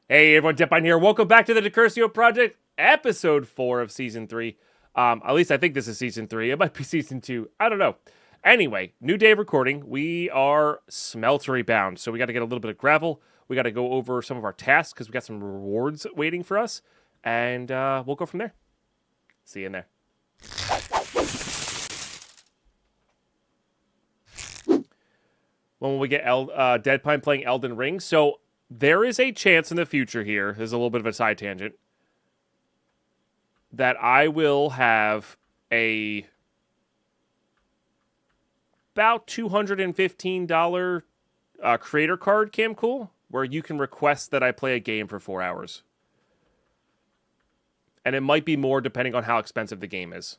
Hey everyone, Deppine here. Welcome back to the Decursio Project, episode 4 of season 3. At least I think this is season 3. It might be season 2. I don't know. Anyway, new day of recording. We are Smeltery bound, so we got to get a little bit of gravel. We got to go over some of our tasks because we got some rewards waiting for us, and we'll go from there. See you in there. When will we get Deadpine playing Elden Ring? So there is a chance in the future here, there's a little bit of a side tangent, that I will have a about $215 creator card, Camcool, where you can request that I play a game for 4 hours. And it might be more depending on how expensive the game is.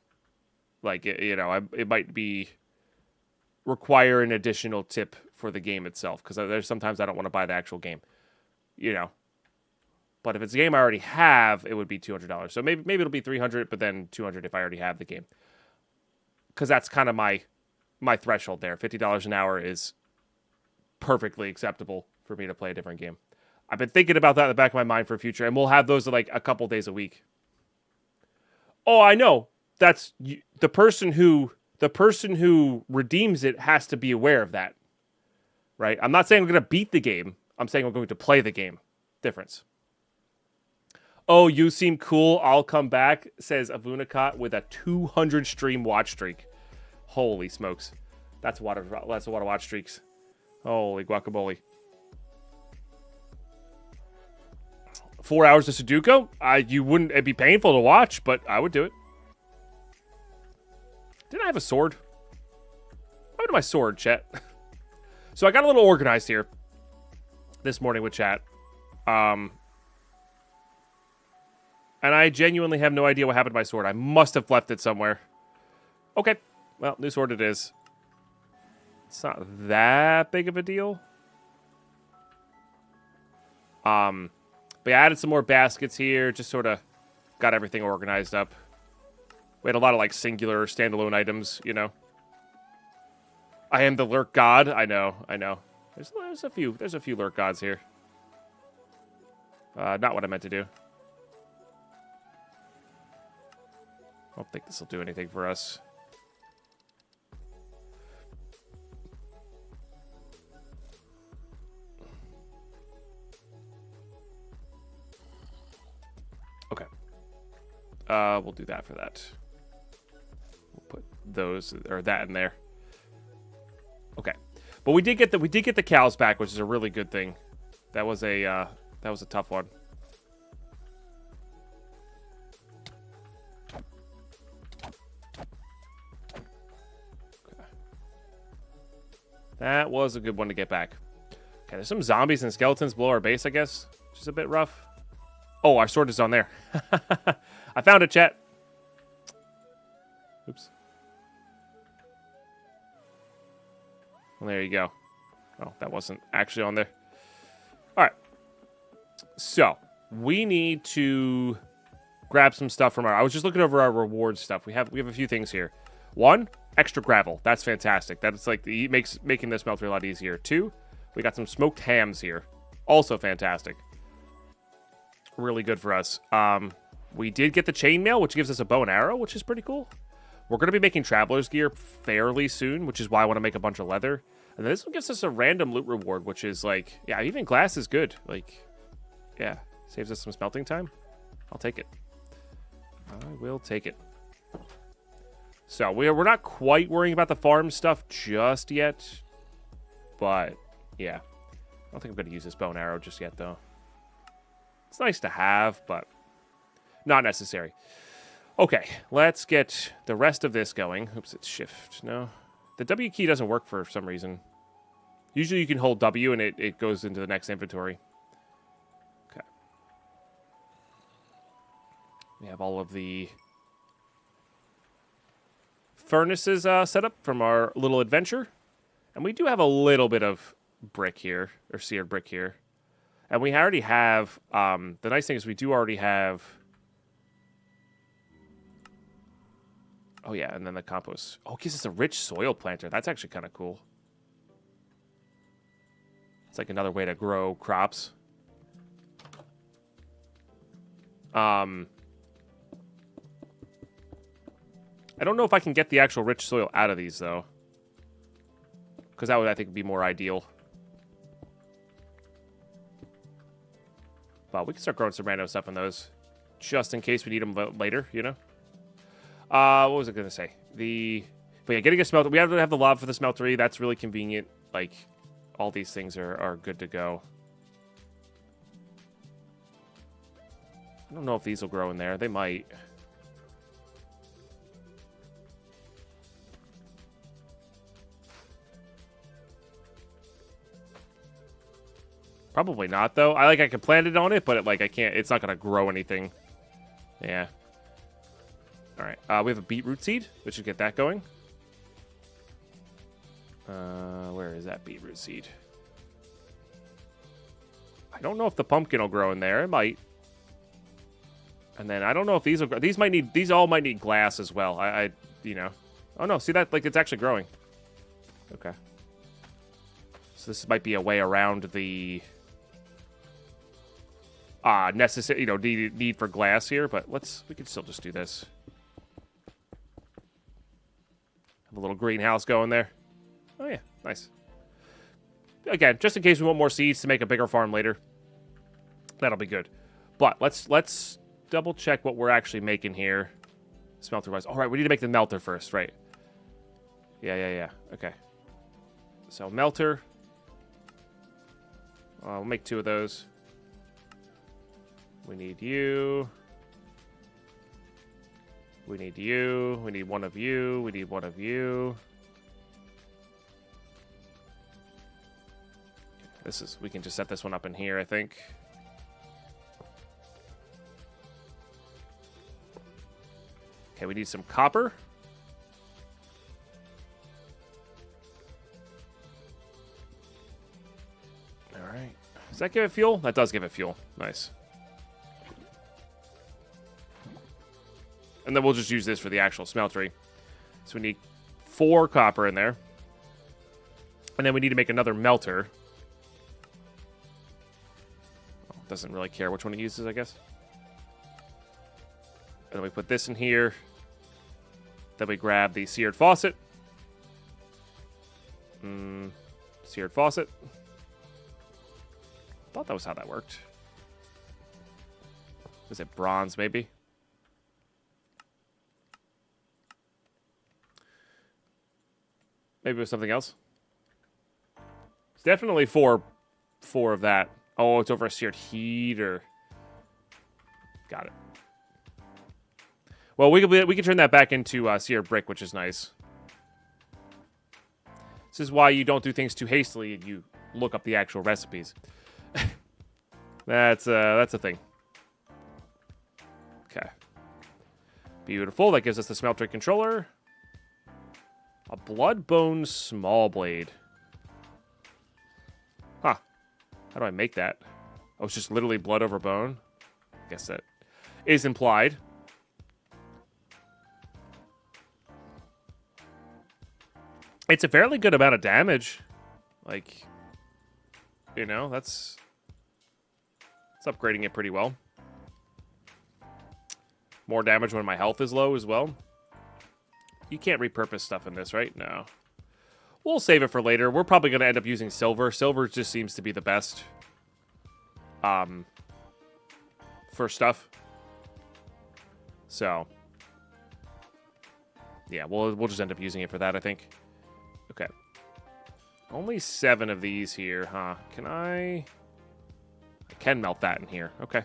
Like, it might be require an additional tip for the game itself, because there's sometimes I don't want to buy the actual game. But if it's a game I already have, it would be $200. So maybe it'll be $300, but then $200 if I already have the game. Because that's kind of my threshold there. $50 an hour is perfectly acceptable for me to play a different game. I've been thinking about that in the back of my mind for the future, and we'll have those like a couple days a week. Oh, I know. That's the person who redeems it has to be aware of that. Right? I'm not saying I'm going to beat the game. I'm saying I'm going to play the game. Difference. Oh, you seem cool. I'll come back, says Avunakat with a 200 stream watch streak. Holy smokes. That's a lot of watch streaks. Holy guacamole. 4 hours of Sudoku? It'd be painful to watch, but I would do it. Didn't I have a sword? What happened to my sword, chat? So I got a little organized here this morning with chat. And I genuinely have no idea what happened to my sword. I must have left it somewhere. Okay. Well, new sword it is. It's not that big of a deal. But yeah, I added some more baskets here. Just sort of got everything organized up. We had a lot of like singular standalone items, I am the lurk god. I know. There's a few lurk gods here. Not what I meant to do. I don't think this will do anything for us. Okay. We'll do that for that. We'll put those or that in there. Okay. But we did get the cows back, which is a really good thing. That was a tough one. Okay. That was a good one to get back. Okay, there's some zombies and skeletons below our base, I guess. Which is a bit rough. Oh, our sword is on there. I found it, chat. Oops. Well, there you go. Oh, that wasn't actually on there. All right. So, we need to grab some stuff from I was just looking over our reward stuff. We have a few things here. 1, extra gravel. That's fantastic. That's like making this smelter a lot easier. 2, we got some smoked hams here. Also fantastic. Really good for us. We did get the chainmail, which gives us a bow and arrow, which is pretty cool. We're going to be making traveler's gear fairly soon, which is why I want to make a bunch of leather. And then this one gives us a random loot reward, which is like, yeah, even glass is good. Like, yeah, saves us some smelting time. I'll take it. I will take it. So we're not quite worrying about the farm stuff just yet. But, yeah. I don't think I'm going to use this bow and arrow just yet, though. It's nice to have, but not necessary. Okay, let's get the rest of this going. Oops, it's shift. No. The W key doesn't work for some reason. Usually you can hold W and it goes into the next inventory. Okay. We have all of the furnaces set up from our little adventure. And we do have a little bit of brick here, or seared brick here. And we already have, the nice thing is we do already have, oh yeah, and then the compost. Oh, it gives us a rich soil planter. That's actually kind of cool. It's like another way to grow crops. I don't know if I can get the actual rich soil out of these, though. Because that would, I think, be more ideal. But we can start growing some random stuff in those. Just in case we need them later, you know? What was I going to say? But yeah, getting a smelter. We have to have the lava for the smeltery. That's really convenient. Like, all these things are good to go. I don't know if these will grow in there. They might. Probably not, though. I can plant it on it, but I can't. It's not gonna grow anything. Yeah. All right. We have a beetroot seed. We should get that going. Where is that beetroot seed? I don't know if the pumpkin will grow in there. It might. And then I don't know if these will grow. These all might need glass as well. You know. Oh no, see that? It's actually growing. Okay. So this might be a way around the necessary, need for glass here, but we can still just do this. Have a little greenhouse going there. Oh yeah, nice. Again, just in case we want more seeds to make a bigger farm later. That'll be good. But let's double check what we're actually making here. Smelter wise. All right, we need to make the melter first, right? Yeah. Okay. So melter. We'll make 2 of those. We need you. We need you. We need 1 of you. We need 1 of you. We can just set this one up in here, I think. Okay, we need some copper. All right. Does that give it fuel? That does give it fuel. Nice. And then we'll just use this for the actual smeltery. So we need 4 copper in there. And then we need to make another melter. Doesn't really care which one it uses, I guess. And then we put this in here. Then we grab the seared faucet. Seared faucet. I thought that was how that worked. Was it bronze, maybe? Maybe it was something else. It's definitely four of that. Oh, it's over a seared heater. Got it. Well, we can turn that back into seared brick, which is nice. This is why you don't do things too hastily and you look up the actual recipes. That's a thing. Okay. Beautiful. That gives us the smelter controller. A blood-bone small blade. Huh. How do I make that? Oh, it's just literally blood over bone? I guess that is implied. It's a fairly good amount of damage. Like, that's upgrading it pretty well. More damage when my health is low as well. You can't repurpose stuff in this, right? No. We'll save it for later. We're probably going to end up using silver. Silver just seems to be the best for stuff. So, yeah, we'll just end up using it for that, I think. Okay. Only 7 of these here, huh? I can melt that in here. Okay.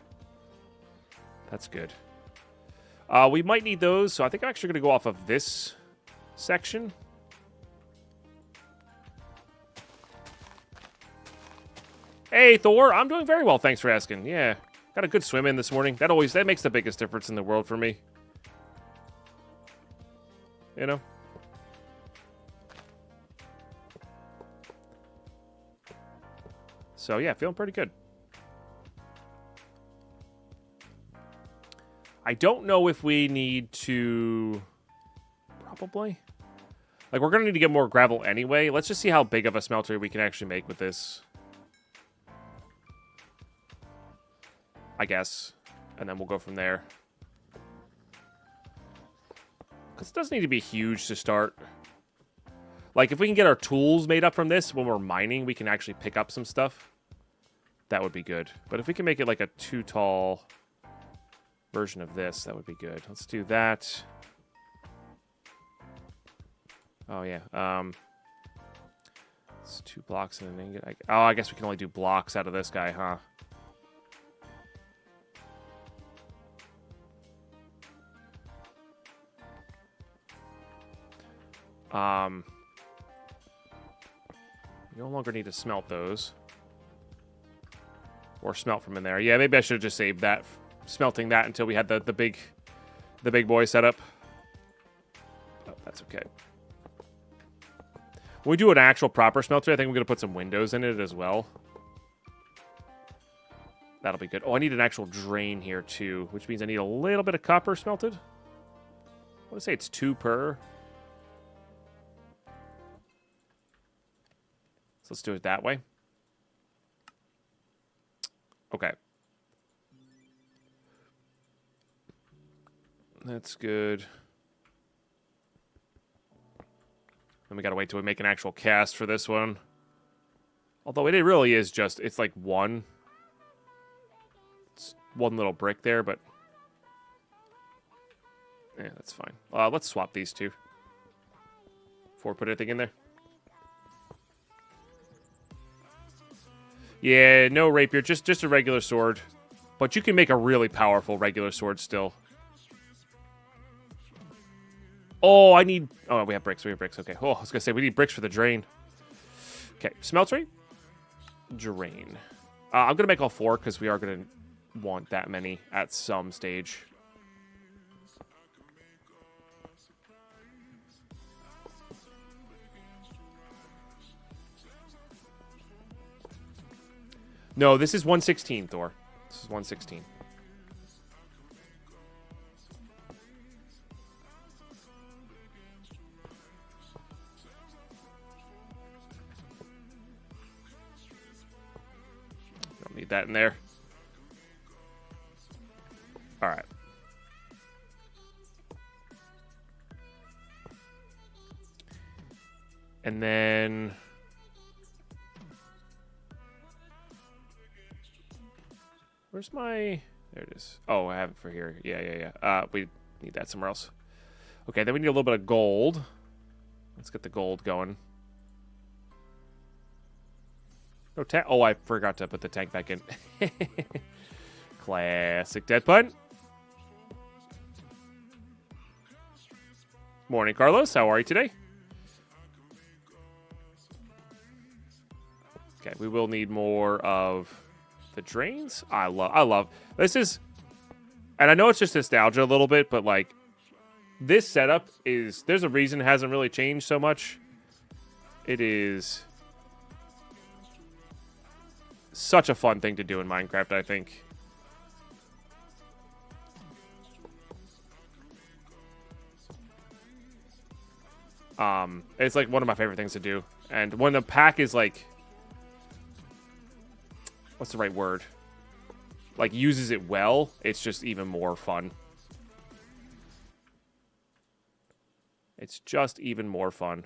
That's good. We might need those, so I think I'm actually going to go off of this section. Hey, Thor, I'm doing very well, thanks for asking. Yeah, got a good swim in this morning. That makes the biggest difference in the world for me. So, yeah, feeling pretty good. I don't know if we need to... Probably. We're going to need to get more gravel anyway. Let's just see how big of a smelter we can actually make with this. I guess. And then we'll go from there. Because it doesn't need to be huge to start. Like, if we can get our tools made up from this when we're mining, we can actually pick up some stuff. That would be good. But if we can make it like a 2 tall version of this, that would be good. Let's do that. Oh, yeah. It's 2 blocks and an ingot. Oh, I guess we can only do blocks out of this guy, huh? You no longer need to smelt those. Or smelt from in there. Yeah, maybe I should have just saved that. Smelting that until we had the big boy set up. Oh, that's okay. When we do an actual proper smelter, I think we're going to put some windows in it as well. That'll be good. Oh, I need an actual drain here too, which means I need a little bit of copper smelted. I want to say it's 2 per. So let's do it that way. Okay. That's good. Then we gotta wait till we make an actual cast for this one. Although it really is just, it's like one. It's one little brick there, but... yeah, that's fine. Let's swap these two. Before we put anything in there. Yeah, no rapier, just a regular sword. But you can make a really powerful regular sword still. Oh, I need... oh, we have bricks, okay. Oh, I was gonna say, we need bricks for the drain. Okay, smeltery. Drain. I'm gonna make all 4, because we are gonna want that many at some stage. No, this is 116, Thor. This is 116. Don't need that in there. All right. And then... where's my... there it is. Oh, I have it for here. Yeah. We need that somewhere else. Okay, then we need a little bit of gold. Let's get the gold going. No tank. Oh, I forgot to put the tank back in. Classic dead pun. Morning, Carlos. How are you today? Okay, we will need more of... the drains. I love this is, and I know it's just nostalgia a little bit, but like this setup is, there's a reason it hasn't really changed so much. It is such a fun thing to do in Minecraft, I think. It's like one of my favorite things to do, and when the pack is like, what's the right word? Like, uses it well, it's just even more fun. It's just even more fun.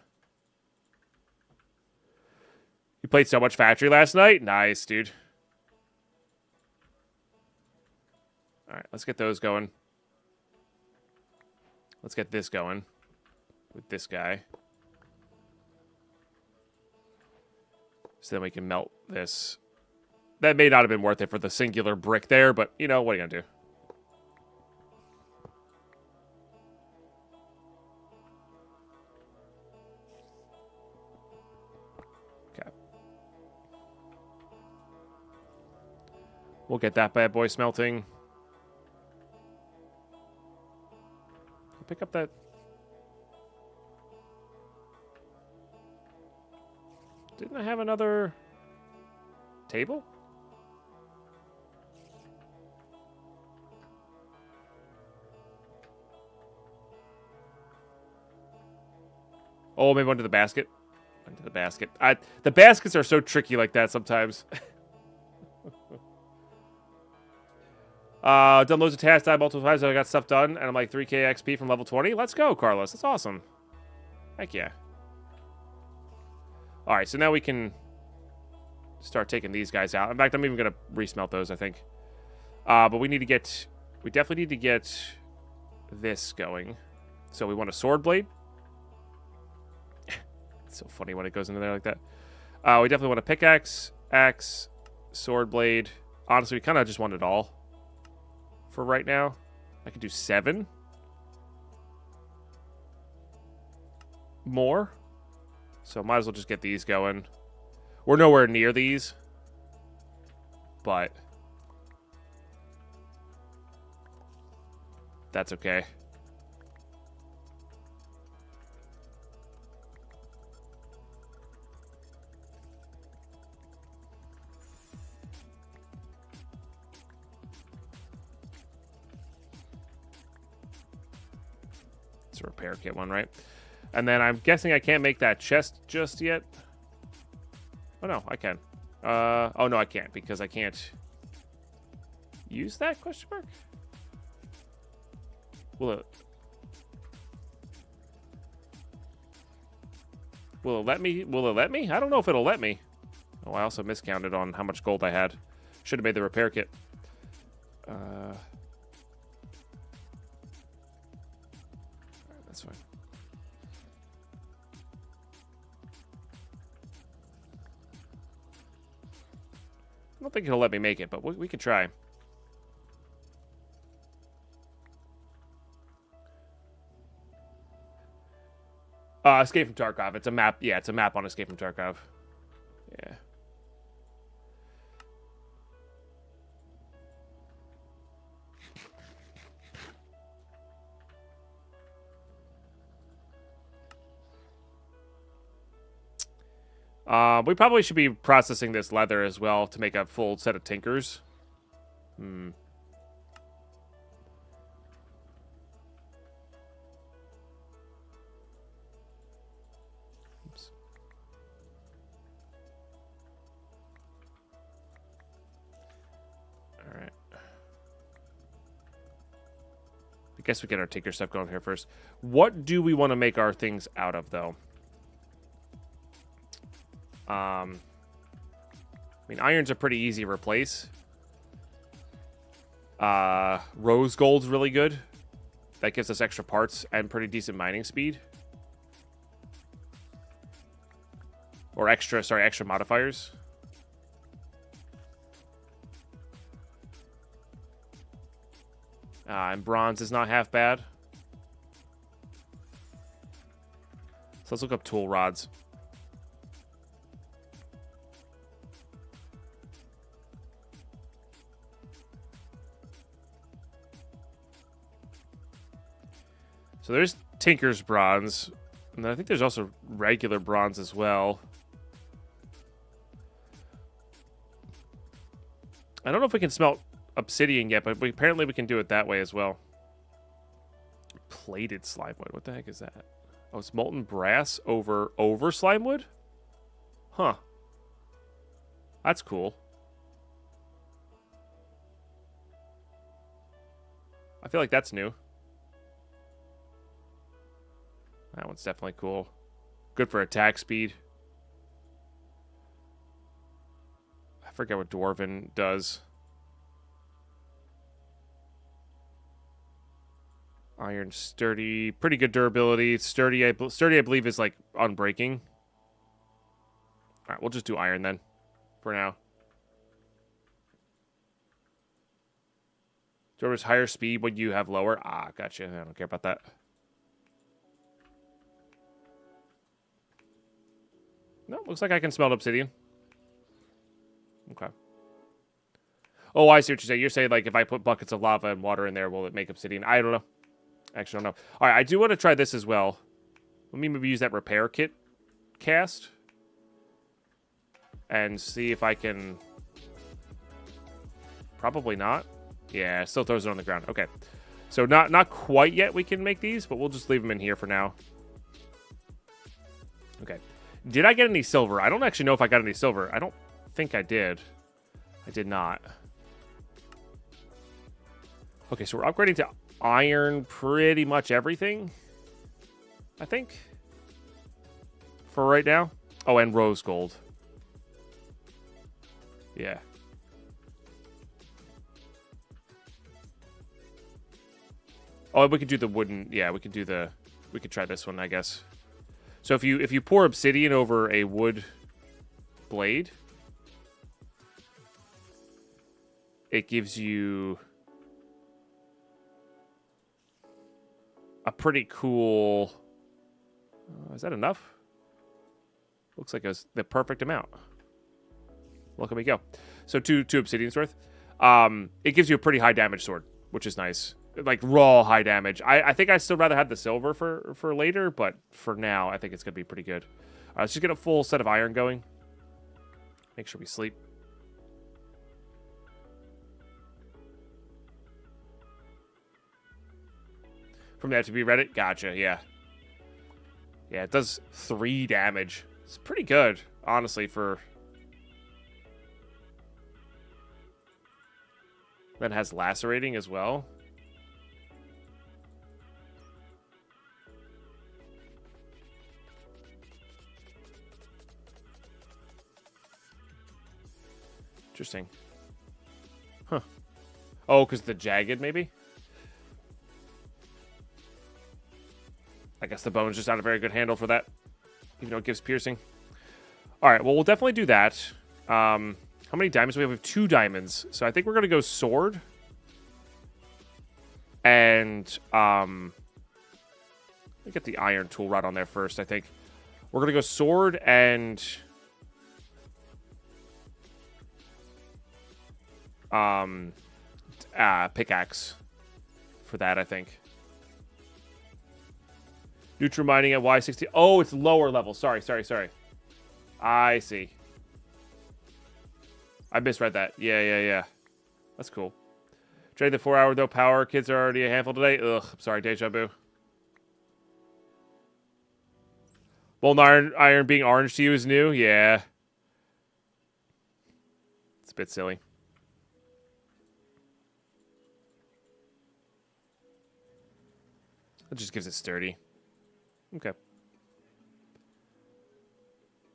You played so much Factory last night? Nice, dude. Alright, let's get those going. Let's get this going. With this guy. So then we can melt this. That may not have been worth it for the singular brick there, but, you know, what are you going to do? Okay. We'll get that bad boy smelting. Pick up that... didn't I have another table? Oh, maybe under the basket. Under the basket. The baskets are so tricky like that sometimes. Done loads of tasks, died multiple times, so I got stuff done, and I'm like 3k XP from level 20. Let's go, Carlos. That's awesome. Heck yeah. All right, so now we can start taking these guys out. In fact, I'm even going to resmelt those, I think. But we definitely need to get this going. So we want a sword blade. It's so funny when it goes into there like that. We definitely want a pickaxe, axe, sword blade. Honestly, we kind of just want it all for right now. I could do 7 more. So might as well just get these going. We're nowhere near these, but that's okay. It's a repair kit one, right? And then I'm guessing I can't make that chest just yet. Oh, no, I can. Oh, no, I can't because I can't use that question mark? Will it let me? Will it let me? I don't know if it'll let me. Oh, I also miscounted on how much gold I had. Should have made the repair kit. That's fine. I don't think it'll let me make it, but we can try. Escape from Tarkov. It's a map. Yeah, it's a map on Escape from Tarkov. Yeah. We probably should be processing this leather as well to make a full set of tinkers. Hmm. Oops. All right. I guess we get our tinker stuff going here first. What do we want to make our things out of, though? I mean, iron's a pretty easy replace. Rose gold's really good. That gives us extra parts and pretty decent mining speed. Or extra modifiers. And bronze is not half bad. So let's look up tool rods. So there's Tinker's bronze. And then I think there's also regular bronze as well. I don't know if we can smelt obsidian yet, but apparently we can do it that way as well. Plated slime wood. What the heck is that? Oh, it's molten brass over slime wood? Huh. That's cool. I feel like that's new. That one's definitely cool. Good for attack speed. I forget what Dwarven does. Iron sturdy, pretty good durability. Sturdy, I believe is like unbreaking. All right, we'll just do iron then, for now. Dwarven's higher speed when you have lower. Ah, gotcha. I don't care about that. No, looks like I can smelt obsidian. Okay. Oh, I see what you're saying. You're saying, like, if I put buckets of lava and water in there, will it make obsidian? I don't know. Actually, I don't know. All right, I do want to try this as well. Let me maybe use that repair kit cast. And see if I can... Probably not. Yeah, still throws it on the ground. Okay. So not quite yet we can make these, but we'll just leave them in here for now. Okay. Did I get any silver? I don't actually know if I got any silver. I don't think I did. I did not. Okay, so we're upgrading to iron pretty much everything, I think, for right now. Oh, and rose gold. Yeah. Oh, we could do the wooden. Yeah, we could do the. We could try this one, I guess. So if you pour obsidian over a wood blade, it gives you a pretty cool. Is that enough? Looks like it's the perfect amount. Look at me go. So two obsidian's worth. It gives you a pretty high damage sword, which is nice. Like raw high damage. I think I'd still rather have the silver for later, but for now, I think it's gonna be pretty good. All right, let's just get a full set of iron going. Make sure we sleep. From there to be Reddit? Gotcha, yeah. Yeah, it does 3 damage. It's pretty good, honestly, for... That has lacerating as well. Interesting. Huh. Oh, because the jagged, maybe? I guess the bone's just not a very good handle for that, even though it gives piercing. All right, well, we'll definitely do that. How many diamonds do we have? We have 2 diamonds. So I think we're going to go sword. And let me get the iron tool right on there first, I think. We're going to go sword and... pickaxe for that, I think. Neutral mining at Y60. Oh, it's lower level. Sorry. I see. I misread that. Yeah. That's cool. Trade the 4 hour though power. Kids are already a handful today. Ugh, I'm sorry, deja vu. Molten iron being orange to you is new? Yeah. It's a bit silly. It just gives it sturdy. Okay.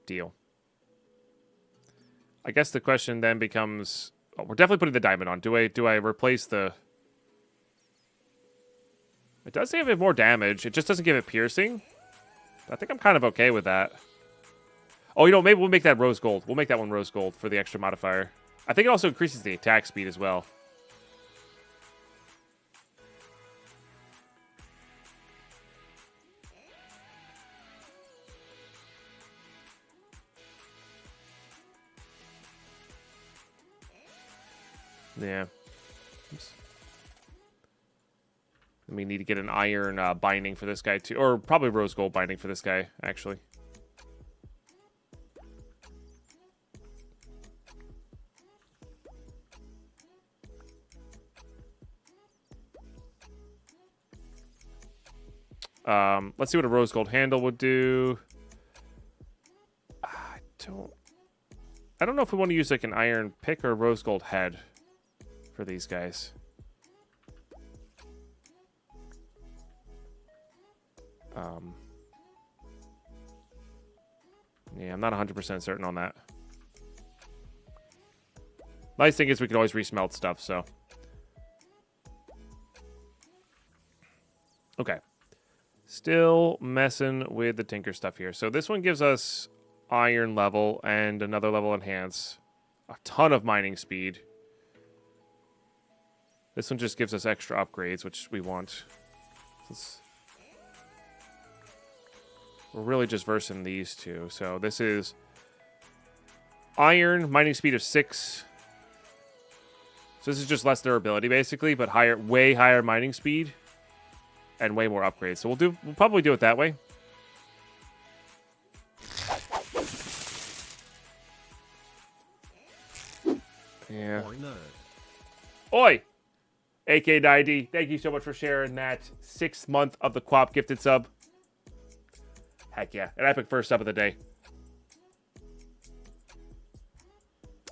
Deal. I guess the question then becomes... Oh, we're definitely putting the diamond on. Do I replace the... It does give it more damage. It just doesn't give it piercing. I think I'm kind of okay with that. Oh, you know, maybe we'll make that rose gold. We'll make that one rose gold for the extra modifier. I think it also increases the attack speed as well. Yeah. Oops. We need to get an iron binding for this guy too. Or probably rose gold binding for this guy, actually. Let's see what a rose gold handle would do. I don't know if we want to use like an iron pick or a rose gold head for these guys. Yeah, I'm not 100% certain on that. Nice thing is we can always resmelt stuff, so. Okay. Still messing with the tinker stuff here. So this one gives us iron level and another level enhance. A ton of mining speed. This one just gives us extra upgrades, which we want. We're really just versing these two. So this is iron, mining speed of 6. So this is just less durability, basically, but higher, way higher mining speed and way more upgrades. So we'll probably do it that way. Yeah. Oi! AK90, thank you so much for sharing that 6th month of the Quap gifted sub. Heck yeah, an epic first sub of the day.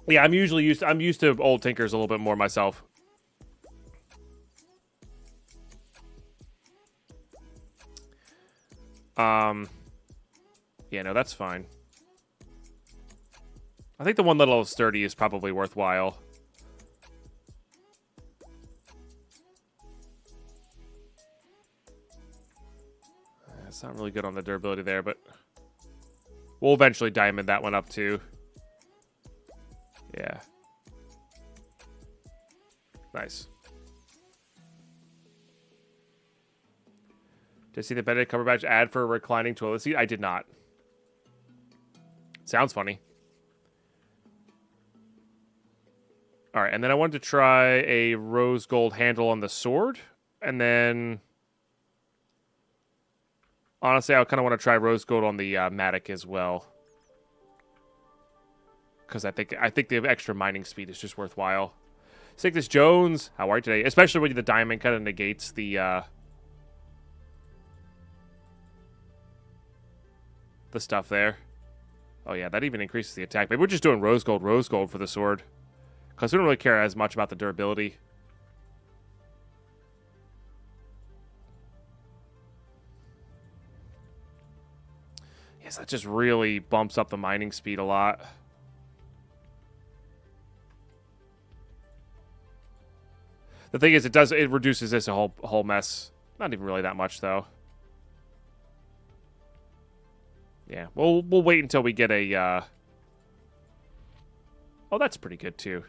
Yeah, I'm used to old tinkers a little bit more myself. Yeah, no, that's fine. I think the one little sturdy is probably worthwhile. It's not really good on the durability there, but we'll eventually diamond that one up too. Yeah. Nice. Did you see the Benedict Cumberbatch ad for a reclining toilet seat? I did not. Sounds funny. All right, and then I wanted to try a rose gold handle on the sword, and then honestly, I kind of want to try rose gold on the Matic as well, because I think the extra mining speed is just worthwhile. Cygnus Jones, how are you today? Especially when the diamond kind of negates the stuff there. Oh yeah, that even increases the attack. Maybe we're just doing rose gold for the sword, because we don't really care as much about the durability. Yes, that just really bumps up the mining speed a lot. The thing is, it reduces this a whole mess. Not even really that much though. Yeah, we'll wait until we get a. Oh, that's pretty good too.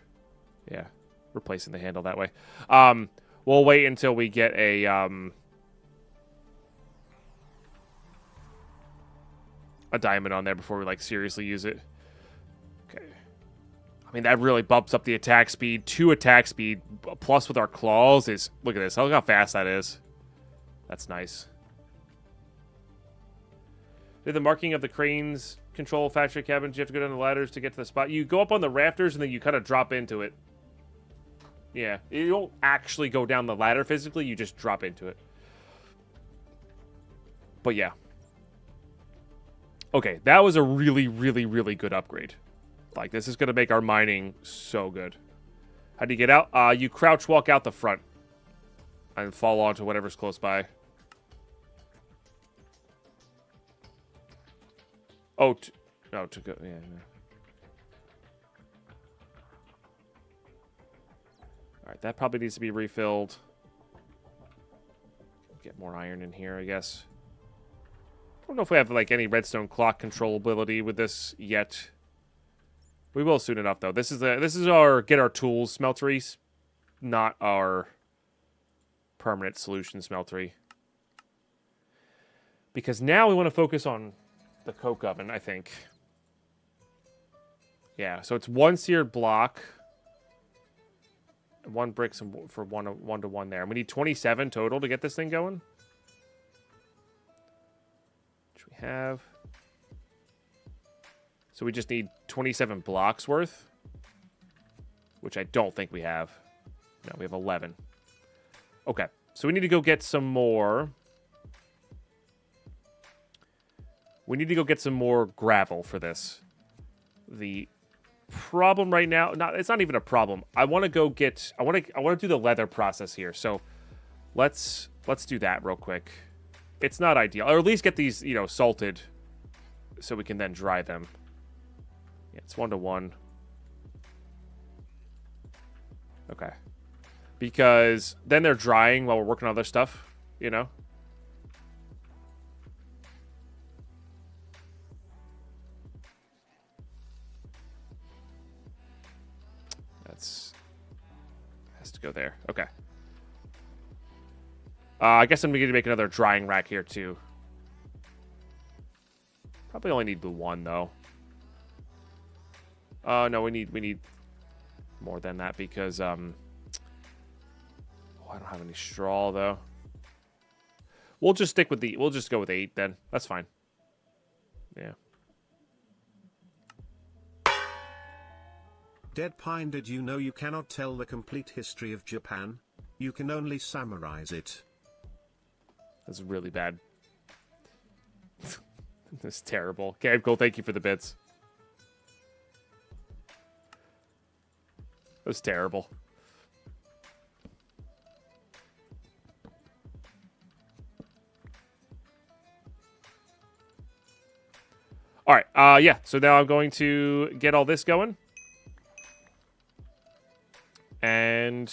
Yeah, replacing the handle that way. We'll wait until we get a diamond on there before we like seriously use it. Okay. I mean, that really bumps up the attack speed. 2 attack speed plus with our claws is, look at this. Look how fast that is. That's nice. Did the marking of the cranes control factory cabins? You have to go down the ladders to get to the spot. You go up on the rafters and then you kind of drop into it. Yeah, you don't actually go down the ladder physically. You just drop into it. But yeah. Okay, that was a really, really, really good upgrade. Like, this is going to make our mining so good. How do you get out? You crouch walk out the front. And fall onto whatever's close by. Oh, no, to go, yeah. Alright, that probably needs to be refilled. Get more iron in here, I guess. I don't know if we have, like, any redstone clock controllability with this yet. We will soon enough, though. This is our get our tools smeltery, not our permanent solution smeltery. Because now we want to focus on the coke oven, I think. Yeah, so it's 1 seared block. 1 brick for one to one there. We need 27 total to get this thing going. Which we have. So we just need 27 blocks worth. Which I don't think we have. No, we have 11. Okay, so we need to go get some more. We need to go get some more gravel for this. The problem right now, it's not even a problem. I want to go get, I want to do the leather process here. So let's do that real quick. It's not ideal, or at least get these, salted so we can then dry them. Yeah, it's 1 to 1. Okay. Because then they're drying while we're working on other stuff, Has to go there. Okay. I guess I'm going to make another drying rack here, too. Probably only need the 1, though. No, we need more than that because, I don't have any straw, though. We'll just stick with we'll just go with 8, then. That's fine. Yeah. Dead Pine, did you know you cannot tell the complete history of Japan? You can only summarize it. That's really bad. That's terrible. Okay, cool. Thank you for the bits. That was terrible. All right. Yeah. So now I'm going to get all this going. And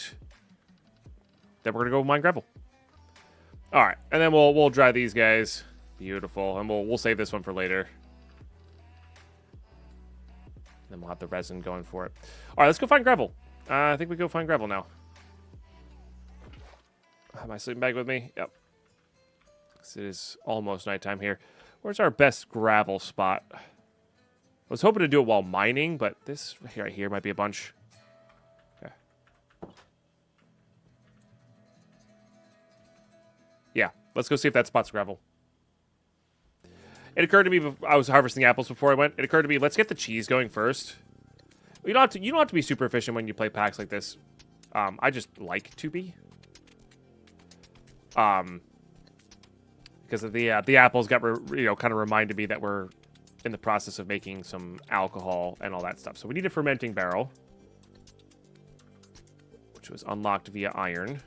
then we're going to go mine gravel. All right. And then we'll dry these guys. Beautiful. And we'll save this one for later. Then we'll have the resin going for it. All right, let's go find gravel. I think we go find gravel now. I have my sleeping bag with me. Yep. It is almost nighttime here. Where's our best gravel spot? I was hoping to do it while mining, but this right here might be a bunch. Okay. Yeah, let's go see if that spot's gravel. It occurred to me, I was harvesting apples before I went. It occurred to me, let's get the cheese going first. You don't have to be super efficient when you play packs like this. I just like to be. Because of the apples got kind of reminded me that we're in the process of making some alcohol and all that stuff. So we need a fermenting barrel, which was unlocked via iron.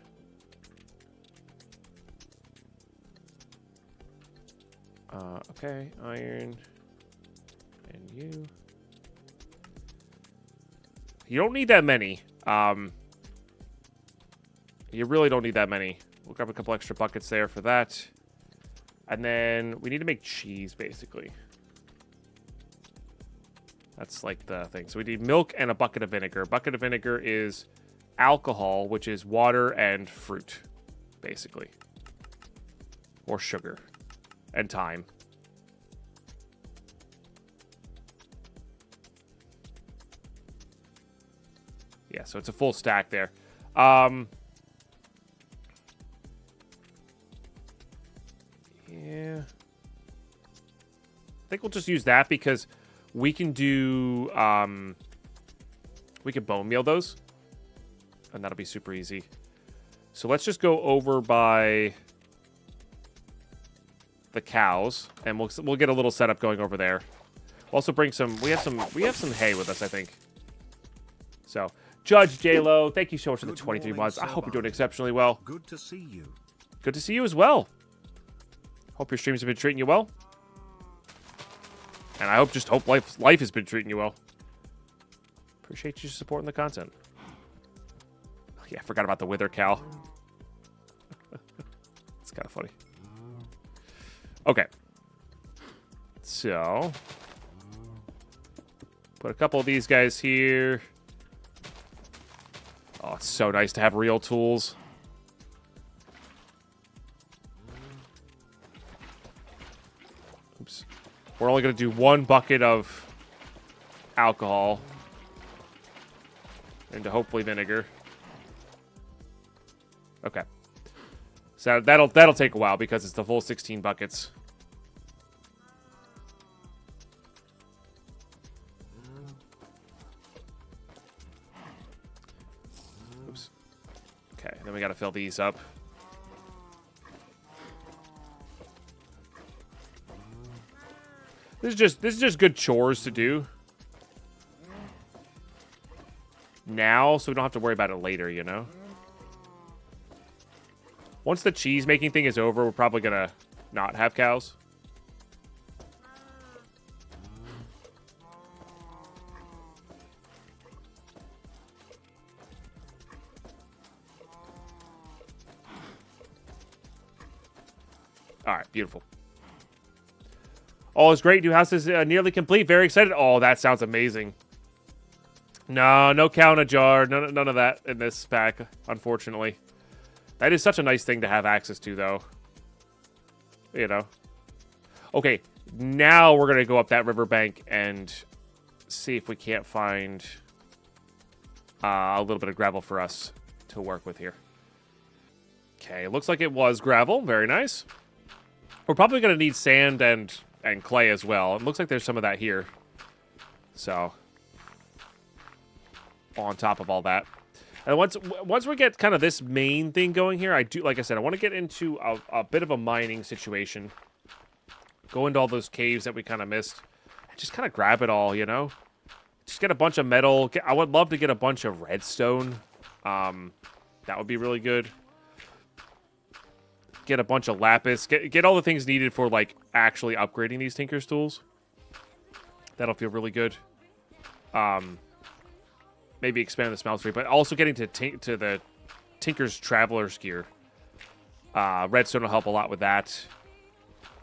Okay, iron, and you. You don't need that many. You really don't need that many. We'll grab a couple extra buckets there for that. And then we need to make cheese, basically. That's like the thing. So we need milk and a bucket of vinegar. A bucket of vinegar is alcohol, which is water and fruit, basically. Or sugar. And time. Yeah, so it's a full stack there. Yeah. I think we'll just use that because we can do... we can bone meal those. And that'll be super easy. So let's just go over by... the cows, and we'll get a little setup going over there. We'll also bring some. We have some hay with us, I think. So, Judge JLo, thank you so much for the 23 months. I hope you're doing exceptionally well. Good to see you. Good to see you as well. Hope your streams have been treating you well, and I hope life has been treating you well. Appreciate you supporting the content. Oh, yeah, I forgot about the wither cow. It's kind of funny. Okay, so put a couple of these guys here. Oh, it's so nice to have real tools. Oops. We're only going to do 1 bucket of alcohol into hopefully vinegar. Okay. So that'll take a while because it's the full 16 buckets. Oops. Okay, then we got to fill these up. This is just good chores to do now, so we don't have to worry about it later, you know? Once the cheese making thing is over, we're probably going to not have cows. All right, beautiful. All is great. New house is nearly complete. Very excited. Oh, that sounds amazing. No cow in a jar. None of that in this pack, unfortunately. That is such a nice thing to have access to, though. You know. Okay, now we're going to go up that riverbank and see if we can't find a little bit of gravel for us to work with here. Okay, looks like it was gravel. Very nice. We're probably going to need sand and clay as well. It looks like there's some of that here. So, on top of all that. And once we get kind of this main thing going here, like I said, I want to get into a bit of a mining situation. Go into all those caves that we kind of missed. And just kind of grab it all, you know? Just get a bunch of metal. I would love to get a bunch of redstone. That would be really good. Get a bunch of lapis. Get all the things needed for, like, actually upgrading these Tinker's tools. That'll feel really good. Maybe expand the Smeltery, but also getting to the Tinker's Traveler's gear. Redstone will help a lot with that,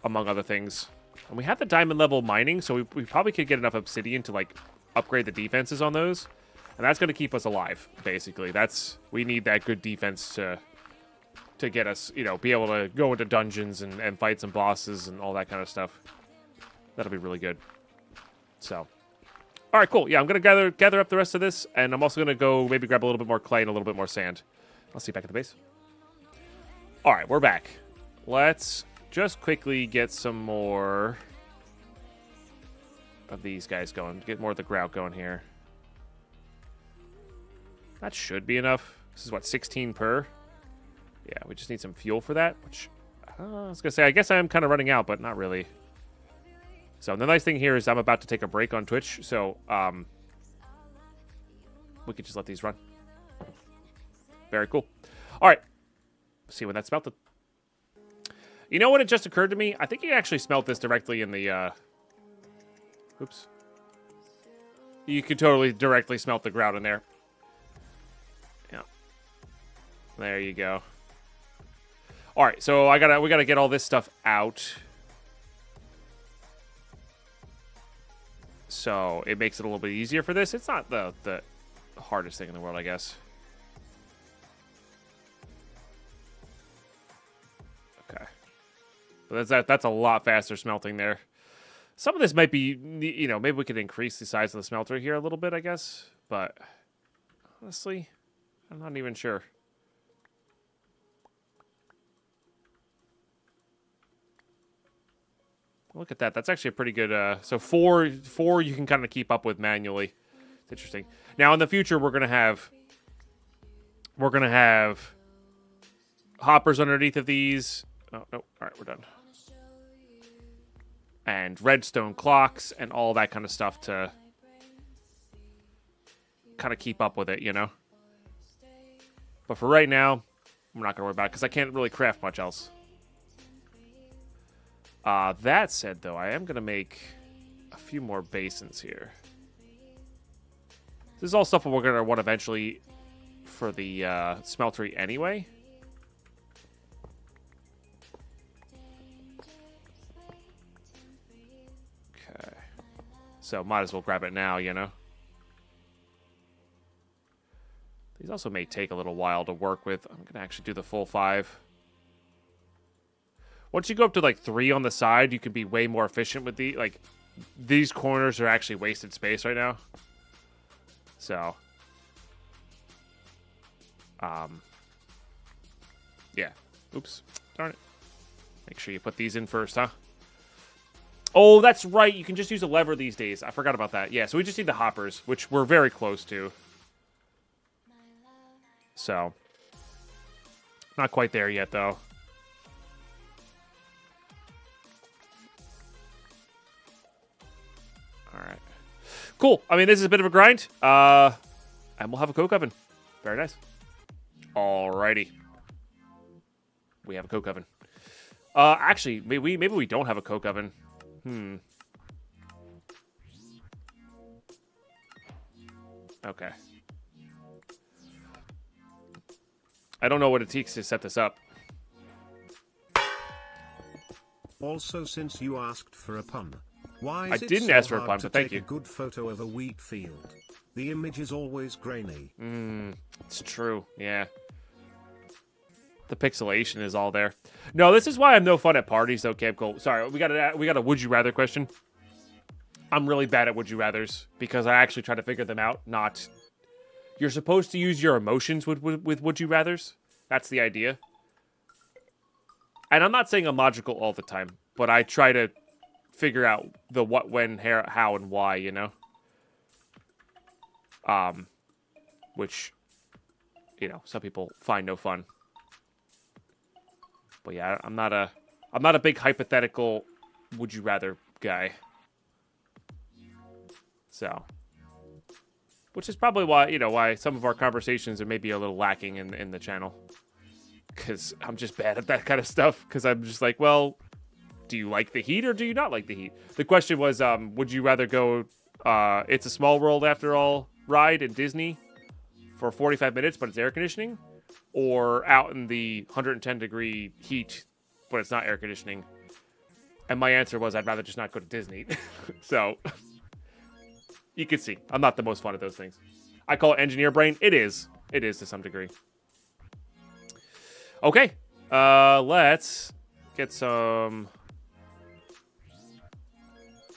among other things. And we have the diamond level mining, so we probably could get enough obsidian to like upgrade the defenses on those. And that's going to keep us alive, basically. We need that good defense to get us, you know, be able to go into dungeons and fight some bosses and all that kind of stuff. That'll be really good. So, all right, cool. Yeah, I'm going to gather up the rest of this, and I'm also going to go maybe grab a little bit more clay and a little bit more sand. I'll see you back at the base. All right, we're back. Let's just quickly get some more of these guys going. Get more of the grout going here. That should be enough. This is, what, 16 per? Yeah, we just need some fuel for that, which I was going to say, I guess I am kind of running out, but not really. So the nice thing here is I'm about to take a break on Twitch, so we could just let these run. Very cool. All right. See when that's smelted. You know what? It just occurred to me. I think you actually smelt this directly in the... Oops. You could totally directly smelt the grout in there. Yeah. There you go. All right, so we gotta get all this stuff out. So it makes it a little bit easier for this. It's not the hardest thing in the world, I guess. Okay. But that's a lot faster smelting there. Some of this might be, you know, maybe we could increase the size of the smelter here a little bit, I guess. But honestly, I'm not even sure. Look at that. That's actually a pretty good... so four you can kind of keep up with manually. It's interesting. Now, in the future, we're going to have hoppers underneath of these. Oh, no. All right, we're done. And redstone clocks and all that kind of stuff to kind of keep up with it, you know? But for right now, I'm not going to worry about it because I can't really craft much else. That said, though, I am going to make a few more basins here. This is all stuff we're going to want eventually for the smeltery anyway. Okay. So might as well grab it now, you know? These also may take a little while to work with. I'm going to actually do the full 5. Once you go up to, like, 3 on the side, you can be way more efficient with the... Like, these corners are actually wasted space right now. So. Yeah. Oops. Darn it. Make sure you put these in first, huh? Oh, that's right. You can just use a lever these days. I forgot about that. Yeah, so we just need the hoppers, which we're very close to. So. Not quite there yet, though. Alright. Cool. I mean, this is a bit of a grind. And we'll have a coke oven. Very nice. Alrighty. We have a coke oven. Actually, maybe we don't have a coke oven. Okay. I don't know what it takes to set this up. Also, since you asked for a pun, why is I didn't ask for a pun, but thank you. A good photo of a wheat field. The image is always grainy. It's true. Yeah. The pixelation is all there. No, this is why I'm no fun at parties, though, Camp Cole. Sorry, we got a would you rather question. I'm really bad at would you rathers because I actually try to figure them out. Not you're supposed to use your emotions with would you rathers. That's the idea. And I'm not saying I'm logical all the time, but I try to figure out the what, when, how, and why, you know? Which, you know, some people find no fun. But yeah, I'm not a big hypothetical would you rather guy. So, which is probably why, you know, why some of our conversations are maybe a little lacking in the channel. Because I'm just bad at that kind of stuff. Because I'm just like, well, do you like the heat or do you not like the heat? The question was, would you rather go It's a Small World After All ride in Disney for 45 minutes, but it's air conditioning, or out in the 110-degree heat, but it's not air conditioning? And my answer was I'd rather just not go to Disney. So you can see I'm not the most fun at those things. I call it engineer brain. It is. It is to some degree. Okay. Let's get some...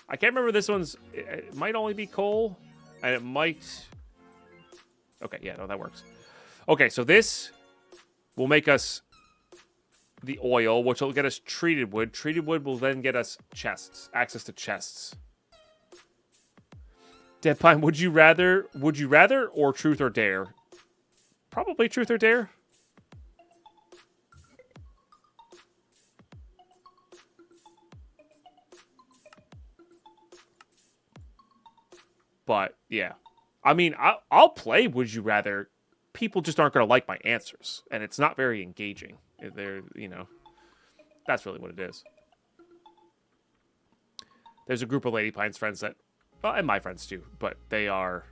I can't remember this one's... It might only be coal, and it might... Okay, yeah, no, that works. Okay, so this will make us the oil, which will get us treated wood. Treated wood will then get us chests, access to chests. Deadpine, would you rather, or truth or dare? Probably truth or dare. But, yeah. I mean, I'll play Would You Rather. People just aren't going to like my answers. And it's not very engaging. They're, you know, that's really what it is. There's a group of Lady Pine's friends that, well, and my friends too, but they are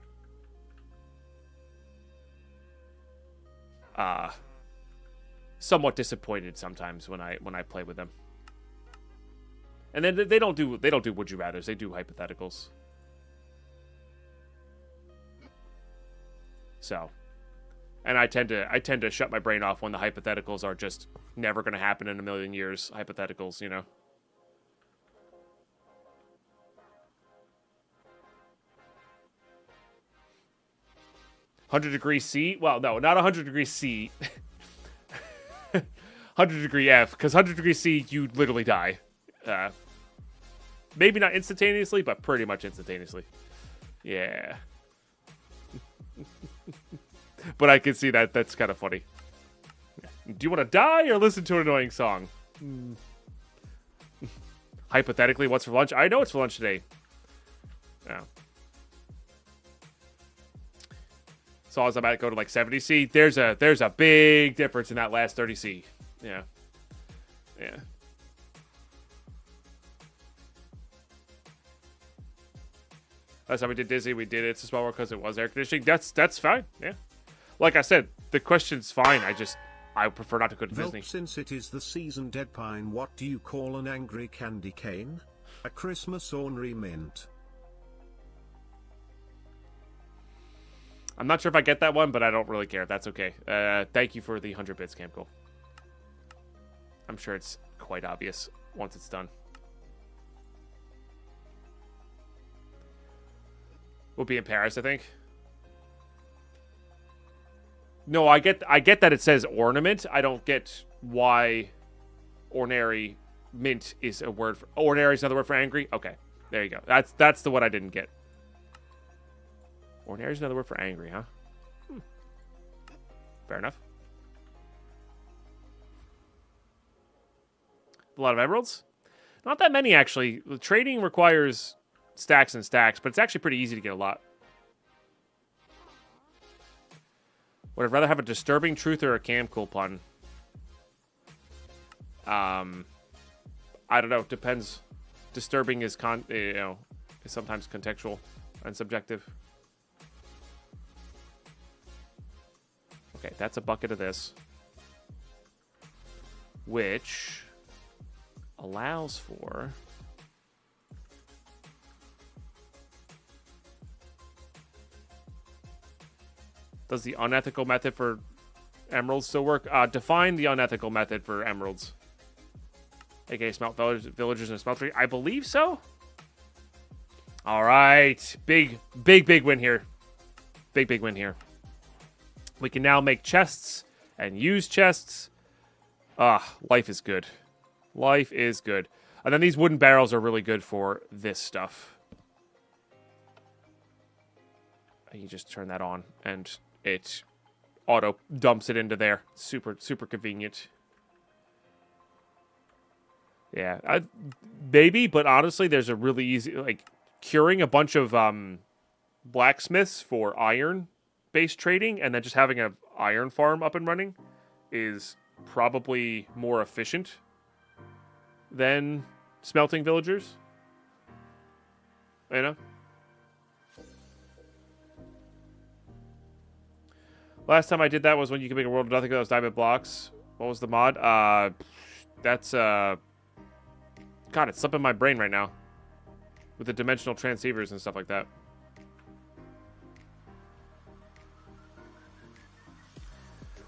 somewhat disappointed sometimes when I play with them. And then they don't do Would You Rathers, they do hypotheticals. So, and I tend to shut my brain off when the hypotheticals are just never going to happen in a million years. Hypotheticals, you know. $100 C? Well, no, not $100 C. 100 F, because 100 C, you literally die. Maybe not instantaneously, but pretty much instantaneously. Yeah. But I can see that. That's kind of funny. Do you want to die or listen to an annoying song? Hypothetically, what's for lunch? I know it's for lunch today. Yeah. So as I'm about to go to like 70C, there's a big difference in that last 30C. Yeah. Yeah. Last time we did Disney, we did It's a Small World because it was air conditioning. That's fine. Yeah. Like I said, the question's fine. I prefer not to go to Disney. Since it is the season, Deadpine, what do you call an angry candy cane? A Christmas ornery mint. I'm not sure if I get that one, but I don't really care. That's okay. Thank you for the 100 bits, Camco. I'm sure it's quite obvious once it's done. We'll be in Paris, I think. No, I get that it says ornament. I don't get why ordinary mint is a word for... Ordinary is another word for angry? Okay, there you go. That's the one I didn't get. Ordinary is another word for angry, huh? Fair enough. A lot of emeralds? Not that many, actually. The trading requires stacks and stacks, but it's actually pretty easy to get a lot. Would I rather have a disturbing truth or a Camcool pun? I don't know. Depends. Disturbing is is sometimes contextual and subjective. Okay, that's a bucket of this, which allows for Does the unethical method for emeralds still work? Define the unethical method for emeralds. AKA smelt villagers and smeltery. I believe so. All right. Big win here. Big win here. We can now make chests and use chests. Life is good. Life is good. And then these wooden barrels are really good for this stuff. And you just turn that on and it auto dumps it into there. Super convenient. Yeah, maybe, but honestly, there's a really easy, like, curing a bunch of blacksmiths for iron-based trading and then just having an iron farm up and running is probably more efficient than smelting villagers. You know? Last time I did that was when you could make a world of nothing with those diamond blocks. What was the mod? That's, God, it's up in my brain right now. With the dimensional transceivers and stuff like that.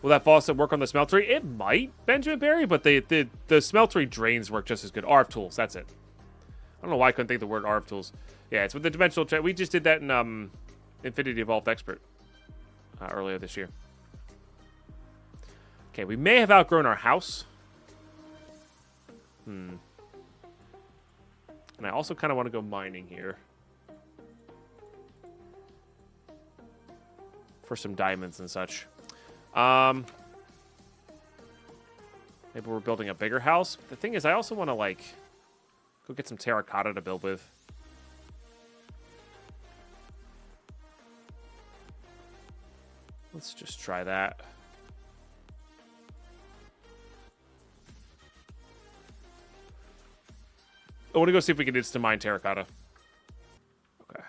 Will that faucet work on the smeltery? It might, Benjamin Barry, but the smeltery drains work just as good. ARF tools, that's it. I don't know why I couldn't think of the word ARF tools. Yeah, it's with the dimensional... We just did that in Infinity Evolved Expert earlier this year. Okay, we may have outgrown our house. And I also kind of want to go mining here. For some diamonds and such. Maybe we're building a bigger house. The thing is, I also want to, like, go get some terracotta to build with. Let's just try that. I want to go see if we can insta-mine terracotta. Okay.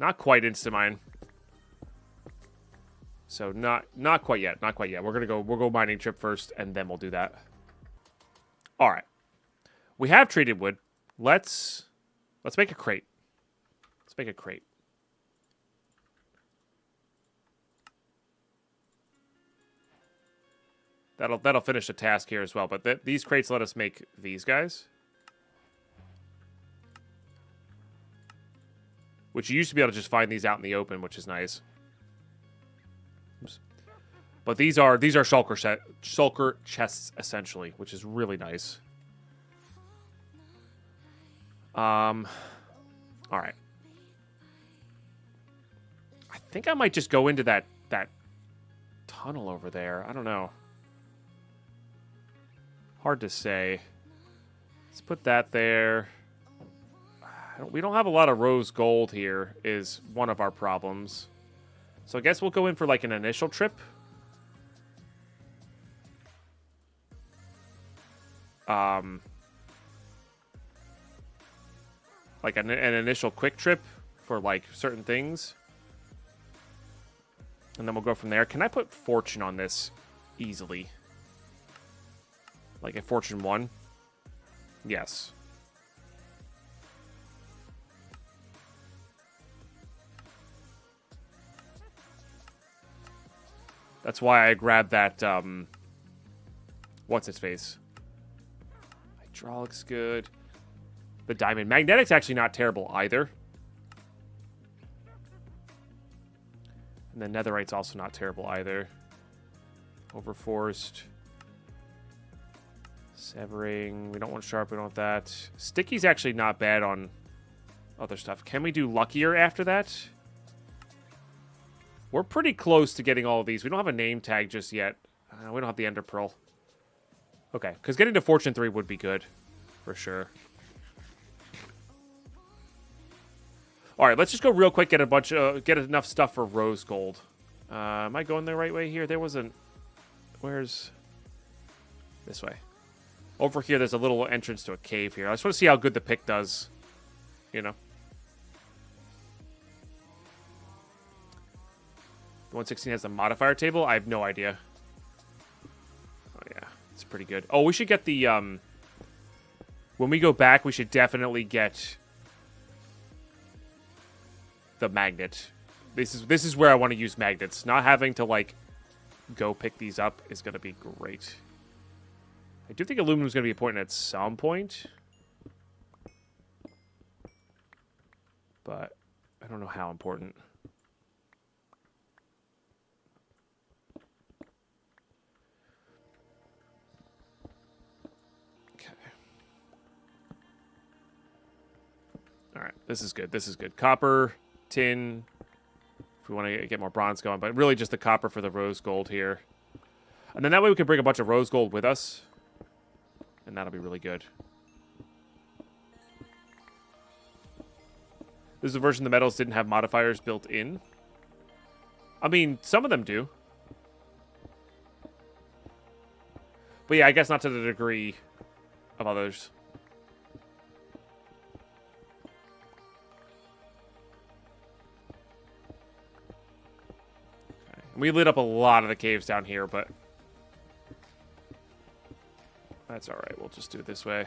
Not quite insta-mine. So not quite yet. Not quite yet. We'll go mining trip first, and then we'll do that. All right. We have treated wood. Let's make a crate. Let's make a crate. That'll finish the task here as well. But these crates let us make these guys. Which you used to be able to just find these out in the open, which is nice. Oops. But these are shulker chests essentially, which is really nice. All right. I think I might just go into that tunnel over there. I don't know. Hard to say. Let's put that there. We don't have a lot of rose gold here, is one of our problems. So I guess we'll go in for like an initial trip. Like an initial quick trip for like certain things. And then we'll go from there. Can I put fortune on this easily? Like a fortune 1? Yes. That's why I grabbed that, what's its face? Hydraulic's good. The diamond. Magnetic's actually not terrible either. And then netherite's also not terrible either. Overforced. Severing. We don't want sharp. We don't want that. Sticky's actually not bad on other stuff. Can we do luckier after that? We're pretty close to getting all of these. We don't have a name tag just yet. We don't have the Ender Pearl. Okay, because getting to Fortune 3 would be good. For sure. Alright, let's just go real quick, get enough stuff for rose gold. Am I going the right way here? There wasn't... Where's... This way. Over here, there's a little entrance to a cave here. I just want to see how good the pick does. You know? The 116 has a modifier table? I have no idea. Oh, yeah. It's pretty good. Oh, we should get the, when we go back, we should definitely get the magnet. This is where I want to use magnets. Not having to, like, go pick these up is going to be great. I do think aluminum is going to be important at some point. But I don't know how important. Alright, this is good. This is good. Copper, tin, if we want to get more bronze going. But really just the copper for the rose gold here. And then that way we can bring a bunch of rose gold with us. And that'll be really good. This is a version the metals didn't have modifiers built in. I mean, some of them do. But yeah, I guess not to the degree of others. We lit up a lot of the caves down here, but that's all right. We'll just do it this way.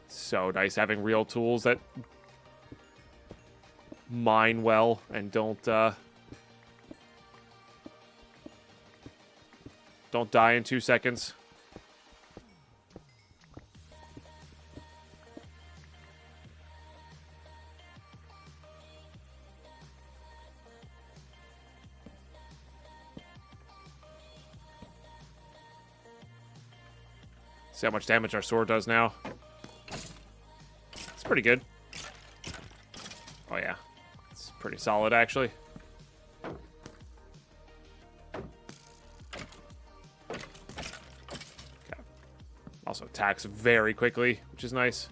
So nice having real tools that mine well and don't die in 2 seconds. See how much damage our sword does now. It's pretty good. Oh yeah, it's pretty solid actually. Okay. Also attacks very quickly, which is nice.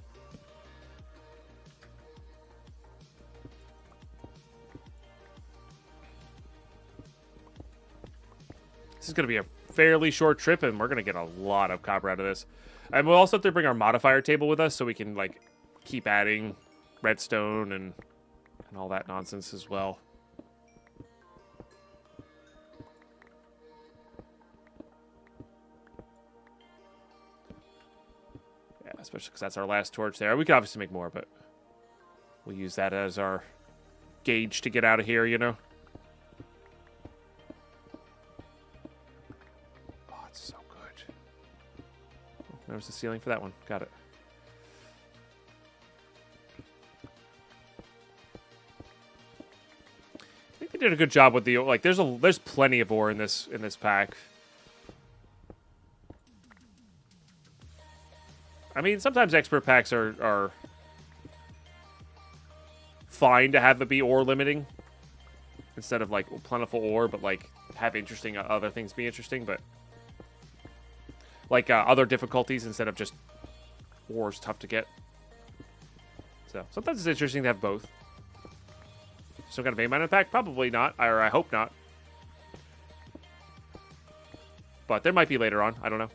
This is going to be a fairly short trip, and we're going to get a lot of copper out of this. And we'll also have to bring our modifier table with us so we can, like, keep adding redstone and all that nonsense as well. Yeah, especially because that's our last torch there. We could obviously make more, but we'll use that as our gauge to get out of here, you know? There's the ceiling for that one. Got it. I think they did a good job with the like. There's plenty of ore in this pack. I mean, sometimes expert packs are fine to have it be ore limiting instead of like plentiful ore, but like have interesting other things be interesting, but. Like other difficulties instead of just ores tough to get. So sometimes it's interesting to have both. Some kind of vein miner pack? Probably not, or I hope not. But there might be later on. I don't know.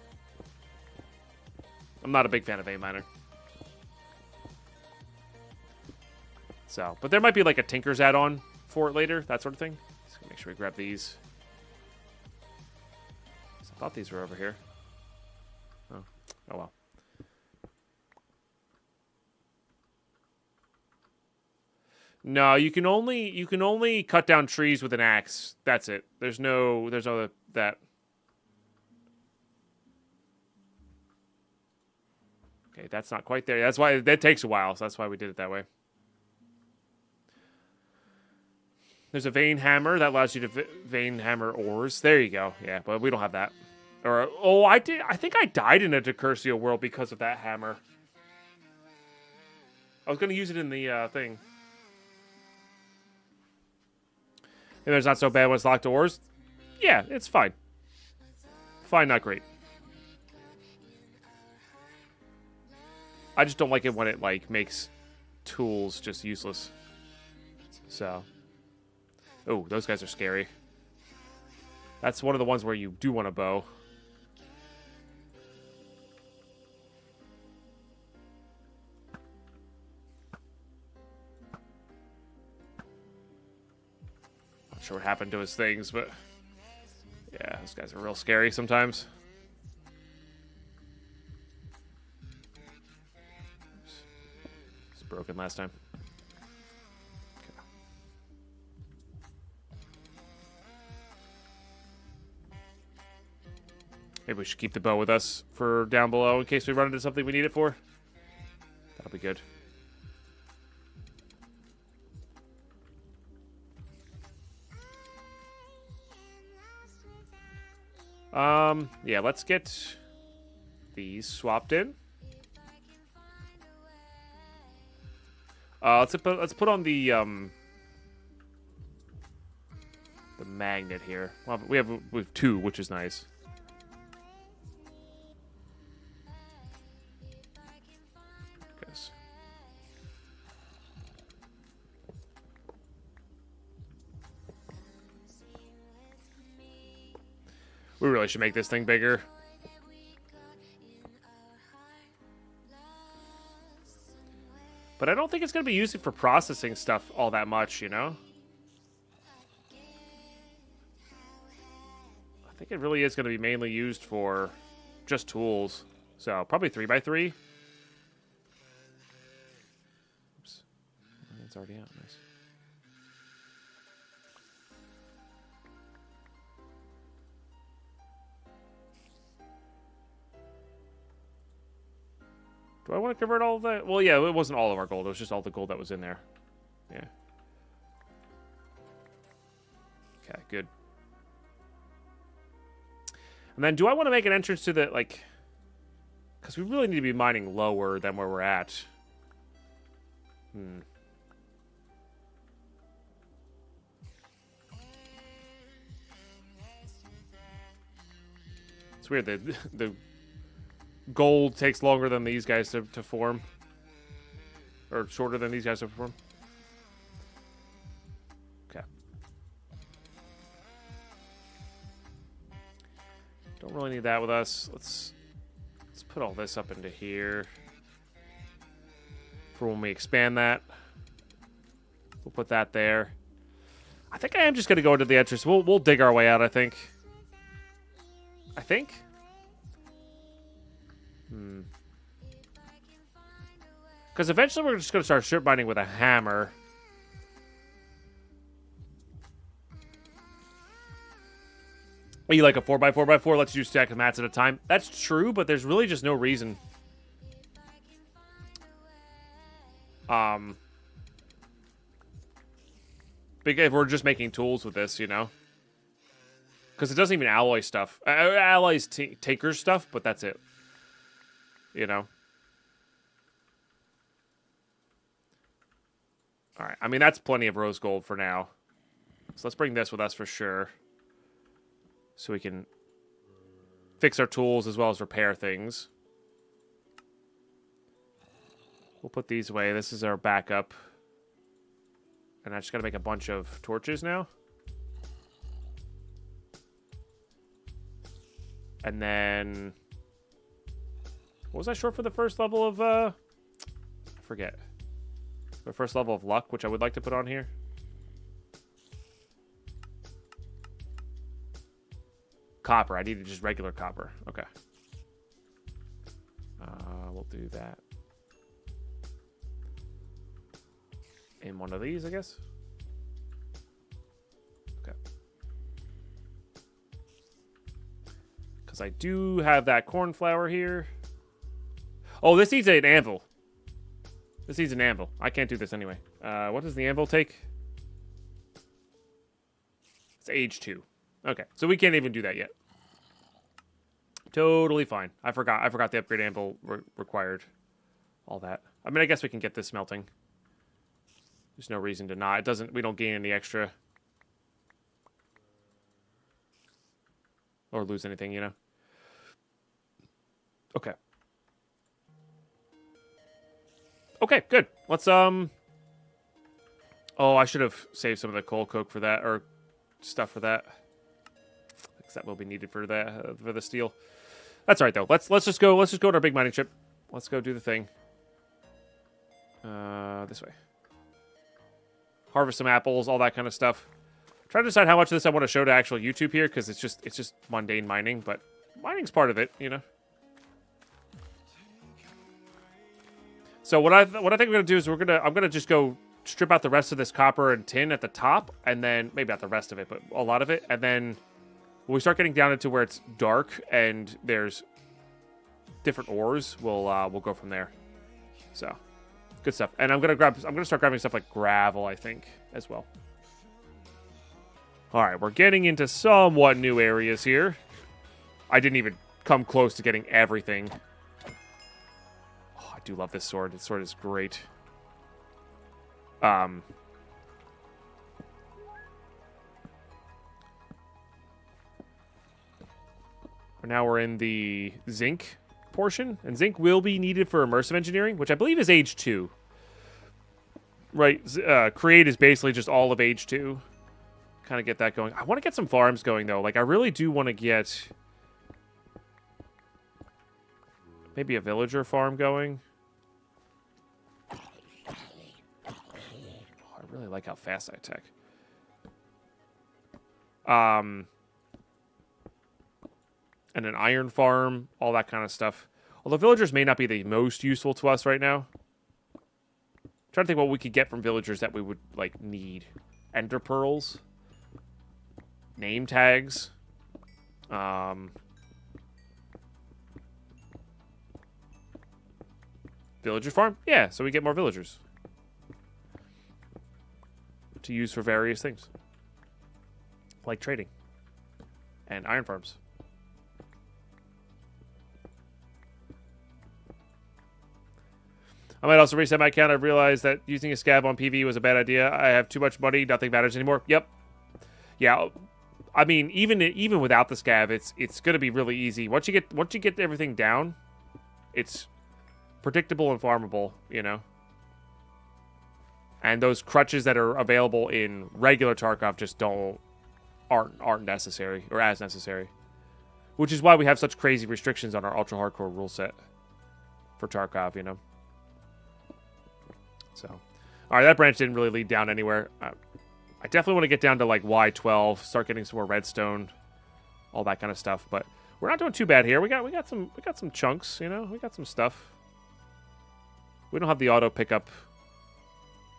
I'm not a big fan of vein miner. So, but there might be like a Tinker's add-on for it later, that sort of thing. Just make sure we grab these. I thought these were over here. Oh well. No, you can only cut down trees with an axe. That's it. There's no that. Okay, that's not quite there. That's why that takes a while. So that's why we did it that way. There's a vein hammer that allows you to vein hammer ores. There you go. Yeah, but we don't have that. Or oh, I did. I think I died in a Decursio world because of that hammer. I was gonna use it in the thing. And it's not so bad when it's locked to ores. Yeah, it's fine. Fine, not great. I just don't like it when it like makes tools just useless. So, oh, those guys are scary. That's one of the ones where you do want a bow. Not sure what happened to his things, but yeah, those guys are real scary sometimes. It's broken last time. Okay. Maybe we should keep the bow with us for down below in case we run into something we need it for. That'll be good. Yeah, let's get these swapped in. Let's put on the magnet here. Well, we have two, which is nice. Guess. We really should make this thing bigger. But I don't think it's going to be used for processing stuff all that much, you know? think it really is going to be mainly used for just tools. So probably 3x3. Oops. It's already out. Nice. Do I want to convert all of that? Well, yeah, it wasn't all of our gold. It was just all the gold that was in there. Yeah. Okay, good. And then do I want to make an entrance to the, like... Because we really need to be mining lower than where we're at. It's weird. The gold takes longer than these guys to form. Or shorter than these guys to form. Okay. Don't really need that with us. Let's put all this up into here. For when we expand that. We'll put that there. I think I am just going to go into the entrance. We'll dig our way out, I think. Because eventually we're just going to start strip mining with a hammer. Are you like a 4x4x4 lets you stack the mats at a time? That's true, but there's really just no reason. If we're just making tools with this, you know? Because it doesn't even alloy stuff. Alloys tinker stuff, but that's it. You know? Alright, I mean, that's plenty of rose gold for now. So let's bring this with us for sure. So we can fix our tools as well as repair things. We'll put these away. This is our backup. And I just gotta make a bunch of torches now. And then... What was I short for the first level of, I forget. The first level of luck, which I would like to put on here. Copper. I needed just regular copper. Okay. We'll do that. In one of these, I guess. Okay. Because I do have that cornflower here. Oh, this needs an anvil. This needs an anvil. I can't do this anyway. What does the anvil take? It's age 2. Okay, so we can't even do that yet. Totally fine. I forgot the upgrade anvil required all that. I mean, I guess we can get this smelting. There's no reason to not. We don't gain any extra. Or lose anything, you know? Okay. Okay, good. Let's, Oh, I should have saved some of the coal coke for that, or stuff for that. Because that will be needed for that, for the steel. That's all right, though. Let's just go on our big mining trip. Let's go do the thing. This way. Harvest some apples, all that kind of stuff. Trying to decide how much of this I want to show to actual YouTube here, because it's just mundane mining, but mining's part of it, you know. So what I think we're gonna do is I'm gonna just go strip out the rest of this copper and tin at the top, and then maybe not the rest of it, but a lot of it, and then when we start getting down into where it's dark and there's different ores, we'll go from there. So. Good stuff. And I'm gonna start grabbing stuff like gravel, I think, as well. Alright, we're getting into somewhat new areas here. I didn't even come close to getting everything. Oh, I do love this sword. This sword is great. Now we're in the zinc portion, and zinc will be needed for immersive engineering, which I believe is age 2. Right, create is basically just all of age 2. Kind of get that going. I want to get some farms going, though. Like, I really do want to get maybe a villager farm going. Oh, I really like how fast I attack. and an iron farm, all that kind of stuff. Although villagers may not be the most useful to us right now. I'm trying to think what we could get from villagers that we would, like, need. Ender pearls. Name tags. Villager farm? Yeah, so we get more villagers. To use for various things. Like trading. And iron farms. I might also reset my account. I've realized that using a scab on PV was a bad idea. I have too much money. Nothing matters anymore. Yep. Yeah. I mean, even without the scab, it's going to be really easy. Once you get everything down, it's predictable and farmable, you know. And those crutches that are available in regular Tarkov just aren't necessary or as necessary. Which is why we have such crazy restrictions on our ultra hardcore rule set for Tarkov, you know. So, all right, that branch didn't really lead down anywhere. I definitely want to get down to like Y12, start getting some more redstone, all that kind of stuff. But we're not doing too bad here. We got some chunks, you know. We got some stuff. We don't have the auto pickup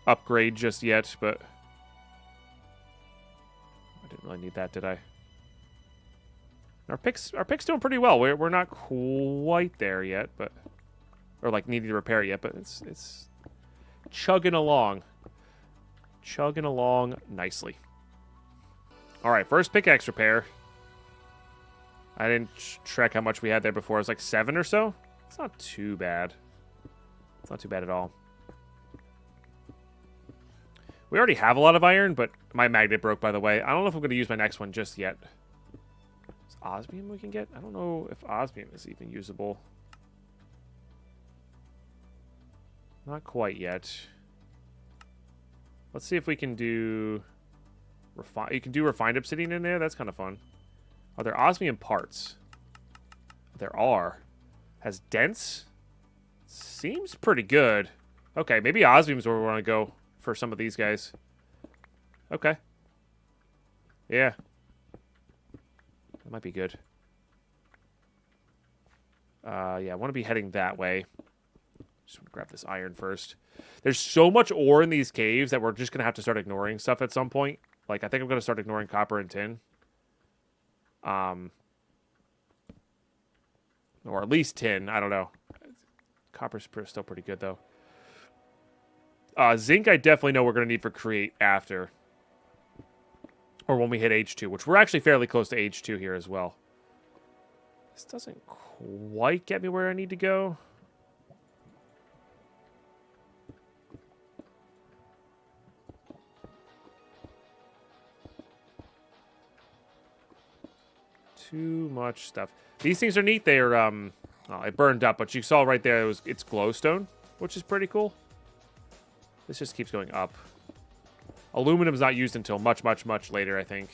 upgrade just yet, but I didn't really need that, did I? Our pick's doing pretty well. We're not quite there yet, but or like needing to repair it yet, but it's chugging along. Chugging along nicely. All right, first pickaxe repair. I didn't track how much we had there before. It was like 7 or so. It's not too bad. It's not too bad at all. We already have a lot of iron, but my magnet broke, by the way. I don't know if I'm going to use my next one just yet. Is osmium we can get? I don't know if osmium is even usable. Not quite yet. Let's see if we can do... You can do refined obsidian in there? That's kind of fun. Are there osmium parts? There are. Has dense? Seems pretty good. Okay, maybe osmium's where we want to go for some of these guys. Okay. Yeah. That might be good. Yeah, I want to be heading that way. Just want to grab this iron first. There's so much ore in these caves that we're just going to have to start ignoring stuff at some point. Like, I think I'm going to start ignoring copper and tin. Or at least tin. I don't know. Copper's still pretty good, though. Zinc, I definitely know we're going to need for create after. Or when we hit H2, which we're actually fairly close to H2 here as well. This doesn't quite get me where I need to go. Too much stuff. These things are neat. They're, oh, it burned up, but you saw right there it's glowstone, which is pretty cool. This just keeps going up. Aluminum's not used until much, much, much later, I think.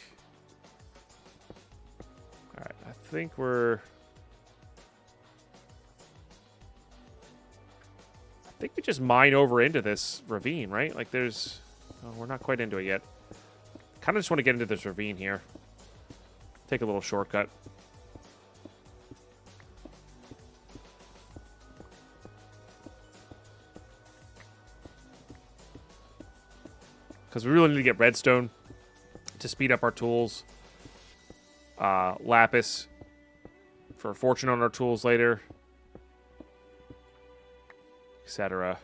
Alright, I think we're... I think we just mine over into this ravine, right? Like there's... Oh, we're not quite into it yet. Kind of just want to get into this ravine here. Take a little shortcut. Because we really need to get redstone to speed up our tools. Lapis for fortune on our tools later. Etc.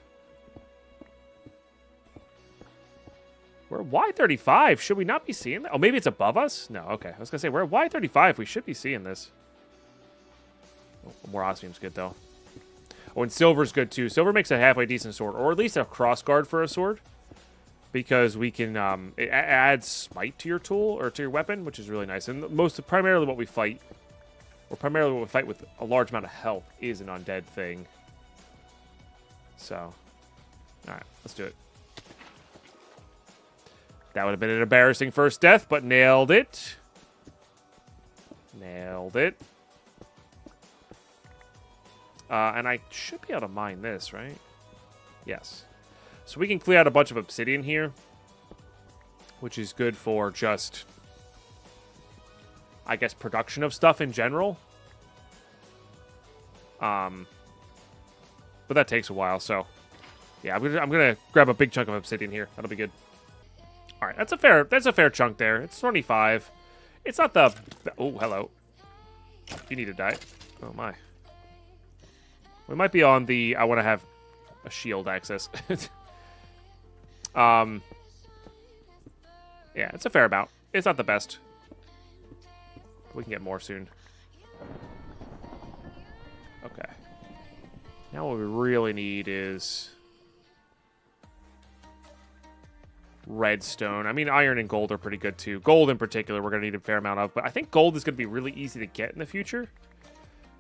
We're at Y35. Should we not be seeing that? Oh, maybe it's above us? No, okay. I was going to say, we're at Y35. We should be seeing this. Oh, more osmium's good, though. Oh, and silver's good, too. Silver makes a halfway decent sword. Or at least a crossguard for a sword. Because we can, it adds smite to your tool, or to your weapon, which is really nice. And primarily what we fight, or primarily what we fight with a large amount of health, is an undead thing. So, alright, let's do it. That would have been an embarrassing first death, but nailed it. Nailed it. And I should be able to mine this, right? Yes. So we can clear out a bunch of obsidian here, which is good for just, I guess, production of stuff in general. But that takes a while, so yeah, I'm gonna grab a big chunk of obsidian here. That'll be good. All right, that's a fair chunk there. It's 25. It's not the. Oh, hello. You need to die. Oh my. We might be on the. I want to have a shield access. Yeah, it's a fair amount. It's not the best. We can get more soon. Okay. Now what we really need is redstone. I mean, iron and gold are pretty good too. Gold in particular, we're going to need a fair amount of. But I think gold is going to be really easy to get in the future.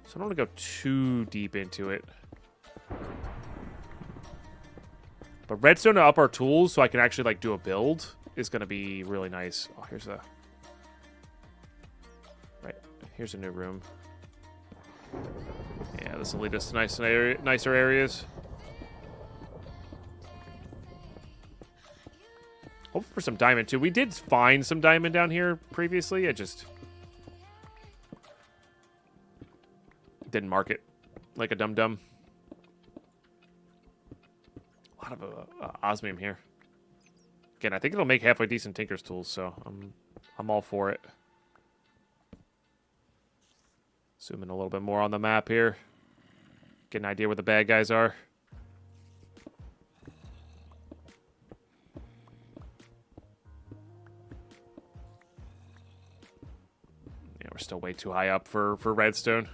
So I don't want to go too deep into it. But redstone to up our tools so I can actually like do a build is going to be really nice. Oh, here's a... Right. Here's a new room. Yeah, this will lead us to nicer areas. Hope for some diamond, too. We did find some diamond down here previously. I just didn't mark it like a dum-dum. A lot of osmium here. Again, I think it'll make halfway decent tinker's tools, so I'm all for it. Zoom in a little bit more on the map here. Get an idea where the bad guys are. Yeah, we're still way too high up for redstone.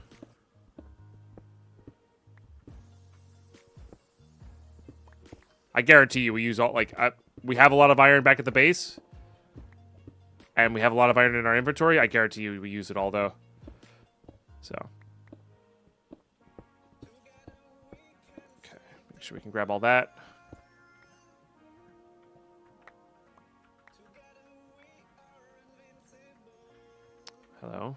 I guarantee you we use all, like, we have a lot of iron back at the base. And we have a lot of iron in our inventory. I guarantee you we use it all, though. So. Okay, make sure we can grab all that. Hello.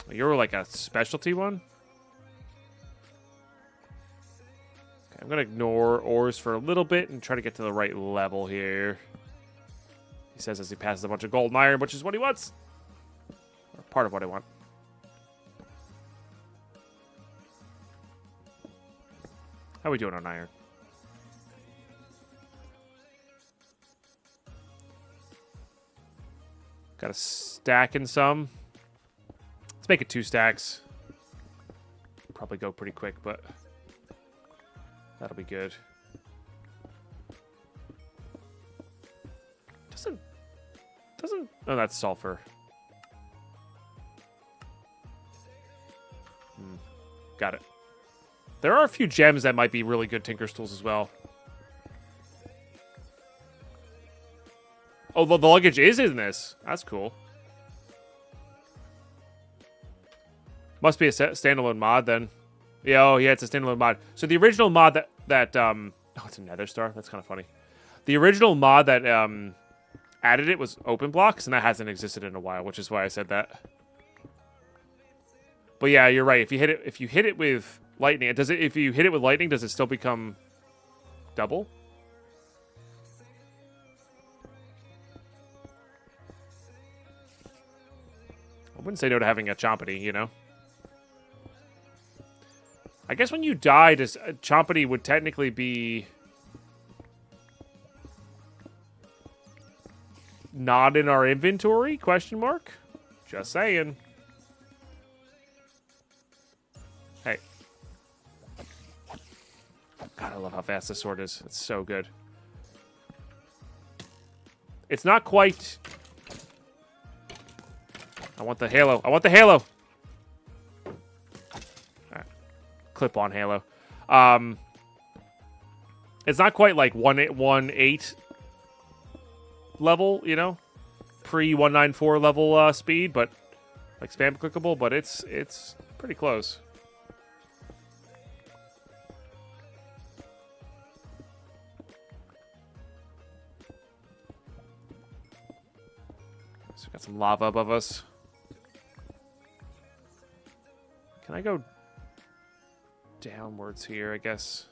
You're like a specialty one? Okay, I'm going to ignore ores for a little bit and try to get to the right level here. He says as he passes a bunch of gold and iron, which is what he wants. Or part of what I want. How are we doing on iron? Got a stack and some. Let's make it 2 stacks. Probably go pretty quick, but that'll be good. Doesn't. Oh, that's sulfur. Got it. There are a few gems that might be really good tinker's tools as well. Oh, the luggage is in this. That's cool. Must be a standalone mod then. Yeah, oh yeah, it's a standalone mod. So the original mod that oh, it's a nether star. That's kind of funny. The original mod that added it was open blocks, and that hasn't existed in a while, which is why I said that. But yeah, you're right. If you hit it with lightning, if you hit it with lightning, does it still become double? I wouldn't say no to having a Chompity, you know? I guess when you die, Chompity would technically be not in our inventory? Question mark? Just saying. Hey. God, I love how fast this sword is. It's so good. It's not quite... I want the halo. I want the halo. All right. Clip on halo. It's not quite like 1.8 level, you know, pre 194 level speed, but like spam clickable. But it's pretty close. So we got some lava above us. Can I go downwards here, I guess?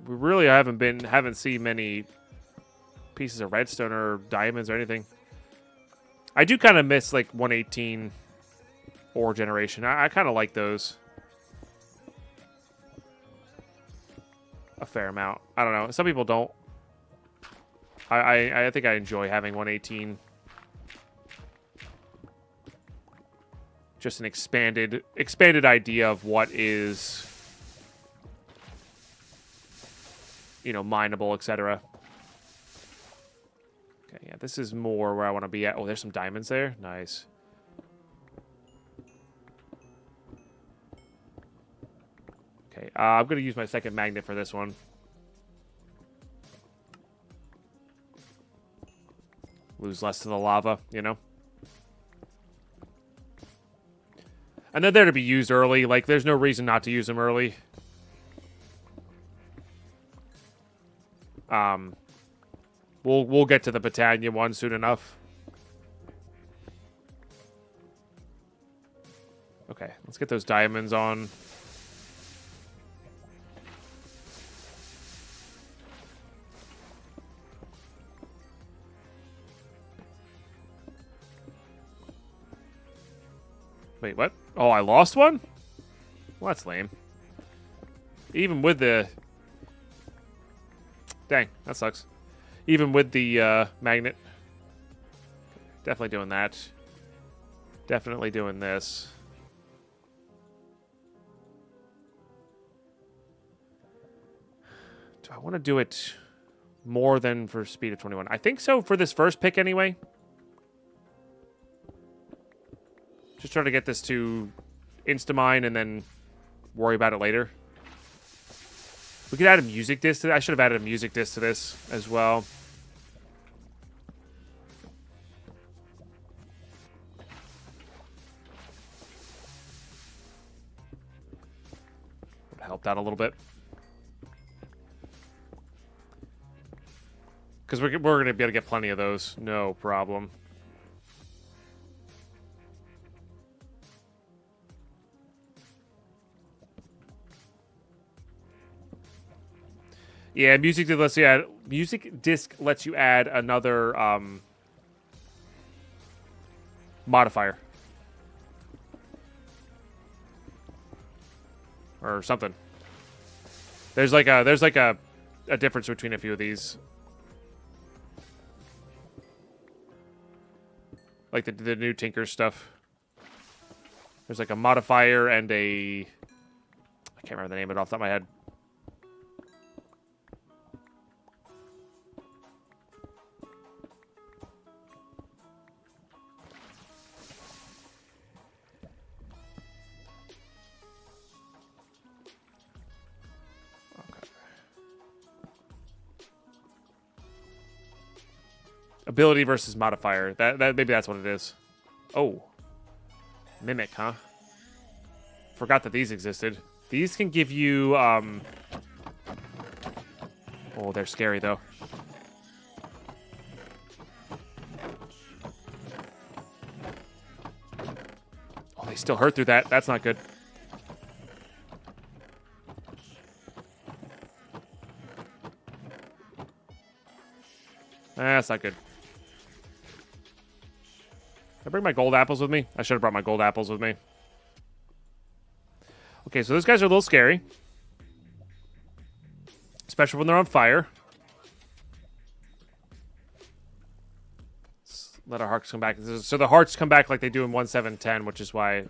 We really haven't seen many pieces of redstone or diamonds or anything. I do kind of miss like 118 ore generation. I kind of like those. A fair amount. I don't know. Some people don't. I think I enjoy having 118. Just an expanded idea of what is, you know, mineable, etc. Okay, yeah, this is more where I want to be at. Oh, there's some diamonds there. Nice. Okay, I'm going to use my second magnet for this one. Lose less to the lava, you know? And they're there to be used early. Like, there's no reason not to use them early. We'll get to the Britannia one soon enough. Okay, let's get those diamonds on. Wait, what? Oh, I lost one? Well, that's lame. Even with the... Dang, that sucks. Even with the magnet. Definitely doing that. Definitely doing this. Do I want to do it more than for speed of 21? I think so for this first pick anyway. Just trying to get this to Instamine and then worry about it later. We could add a music disc to this. I should have added a music disc to this as well. Would have helped out a little bit. Because we're going to be able to get plenty of those. No problem. Yeah, music disc lets you add another modifier or something. There's like a difference between a few of these, like the new Tinker stuff. There's like a modifier and a, I can't remember the name of it off the top of my head. Ability versus modifier. That maybe that's what it is. Oh. Mimic, huh? Forgot that these existed. These can give you oh, they're scary though. Oh, they still hurt through that. That's not good. That's not good. Did I bring my gold apples with me? I should have brought my gold apples with me. Okay, so those guys are a little scary. Especially when they're on fire. Let's let our hearts come back. So the hearts come back like they do in 1.7.10, which is why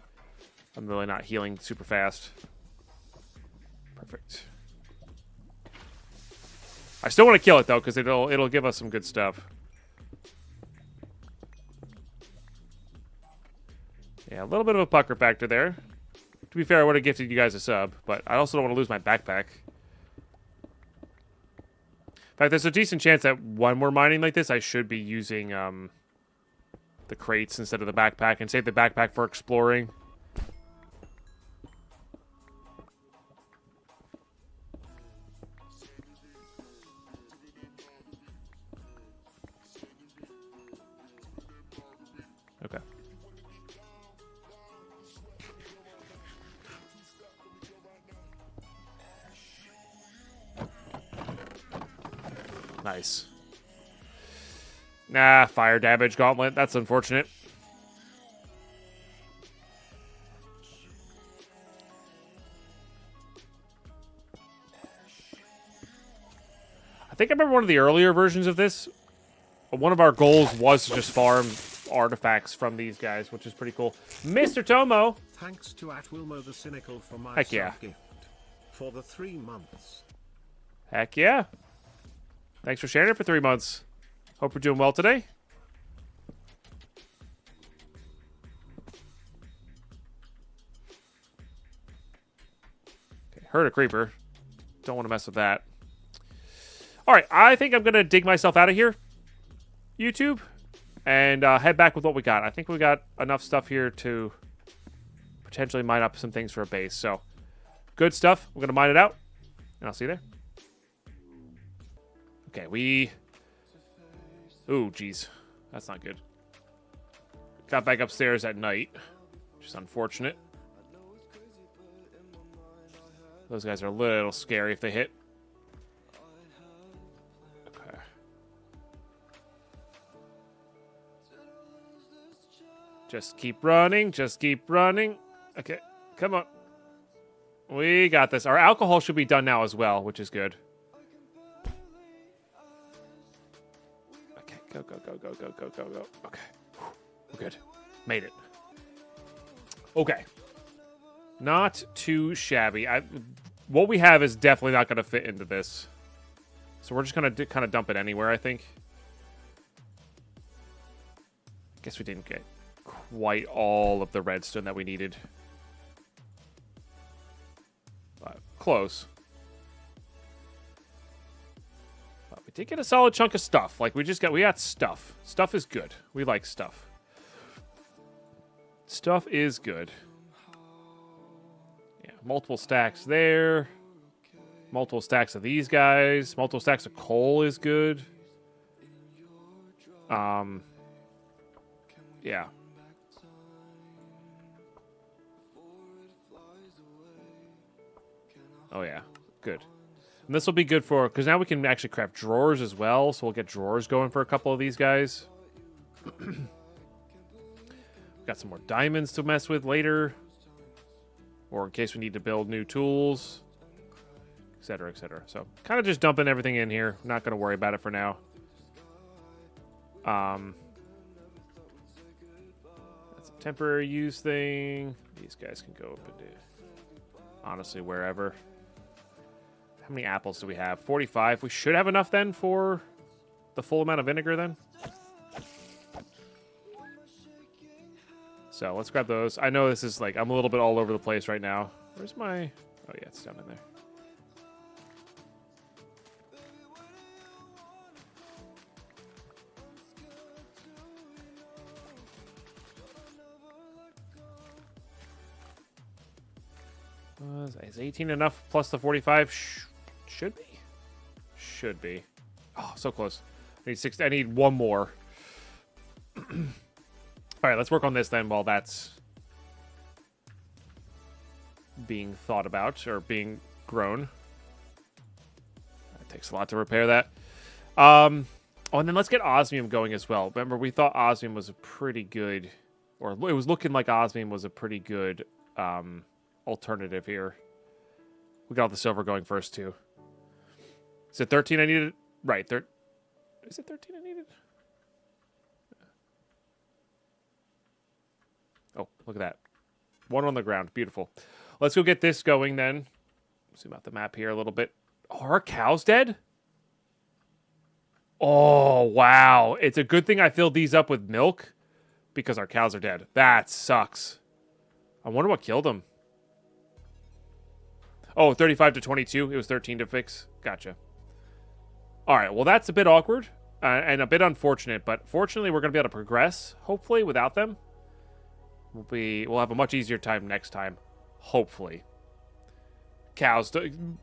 I'm really not healing super fast. Perfect. I still want to kill it, though, because it'll give us some good stuff. Yeah, a little bit of a pucker factor there. To be fair, I would have gifted you guys a sub, but I also don't want to lose my backpack. In fact, there's a decent chance that when we're mining like this, I should be using the crates instead of the backpack and save the backpack for exploring. Okay. Nice. Nah, fire damage gauntlet. That's unfortunate. I think I remember one of the earlier versions of this. One of our goals was to just farm artifacts from these guys, which is pretty cool. Mr. Tomo! Thanks to Wilmo the Cynical for my Heck yeah. gift for the 3 months. Heck yeah. Thanks for sharing it for 3 months. Hope you're doing well today. Okay, heard a creeper. Don't want to mess with that. Alright, I think I'm going to dig myself out of here, YouTube, and head back with what we got. I think we got enough stuff here to potentially mine up some things for a base. So, good stuff. We're going to mine it out, and I'll see you there. Okay, we... Ooh, geez. That's not good. Got back upstairs at night, which is unfortunate. Those guys are a little scary if they hit. Okay. Just keep running. Just keep running. Okay, come on. We got this. Our alcohol should be done now as well, which is good. Okay, go, go, go, go, go, go, go, go. Okay. We're good. Made it. Okay. Not too shabby. What we have is definitely not going to fit into this. So we're just going to kind of dump it anywhere, I think. Guess we didn't get quite all of the redstone that we needed. But close. But we did get a solid chunk of stuff. Like, we got stuff. Stuff is good. We like stuff. Stuff is good. Yeah, multiple stacks there. Multiple stacks of these guys. Multiple stacks of coal is good. Yeah. Oh, yeah. Good. And this will be good for... Because now we can actually craft drawers as well. So we'll get drawers going for a couple of these guys. Got some more diamonds to mess with later. Or in case we need to build new tools. Etc., etc. So, kind of just dumping everything in here. Not going to worry about it for now. That's a temporary use thing. These guys can go up into, honestly, wherever. How many apples do we have? 45. We should have enough then for the full amount of vinegar then. So, let's grab those. I know this is like, I'm a little bit all over the place right now. Where's my... Oh, yeah, it's down in there. Is 18 enough plus the 45? Should be. Should be. Oh, so close. I need 6. I need one more. All right, let's work on this then while that's being thought about or being grown. It takes a lot to repair that. Oh, and then let's get osmium going as well. Remember, we thought osmium was a pretty good, or it was looking like osmium was a pretty good alternative here. We got the silver going first, too. Is it 13 I needed? Right. Is it 13 I needed? Oh, look at that. One on the ground. Beautiful. Let's go get this going then. Zoom out the map here a little bit. Oh, are our cows dead? Oh, wow. It's a good thing I filled these up with milk because our cows are dead. That sucks. I wonder what killed them. Oh, 35 to 22. It was 13 to fix. Gotcha. All right. Well, that's a bit awkward and a bit unfortunate, but fortunately, we're going to be able to progress, hopefully, without them. We'll have a much easier time next time, hopefully. Cows,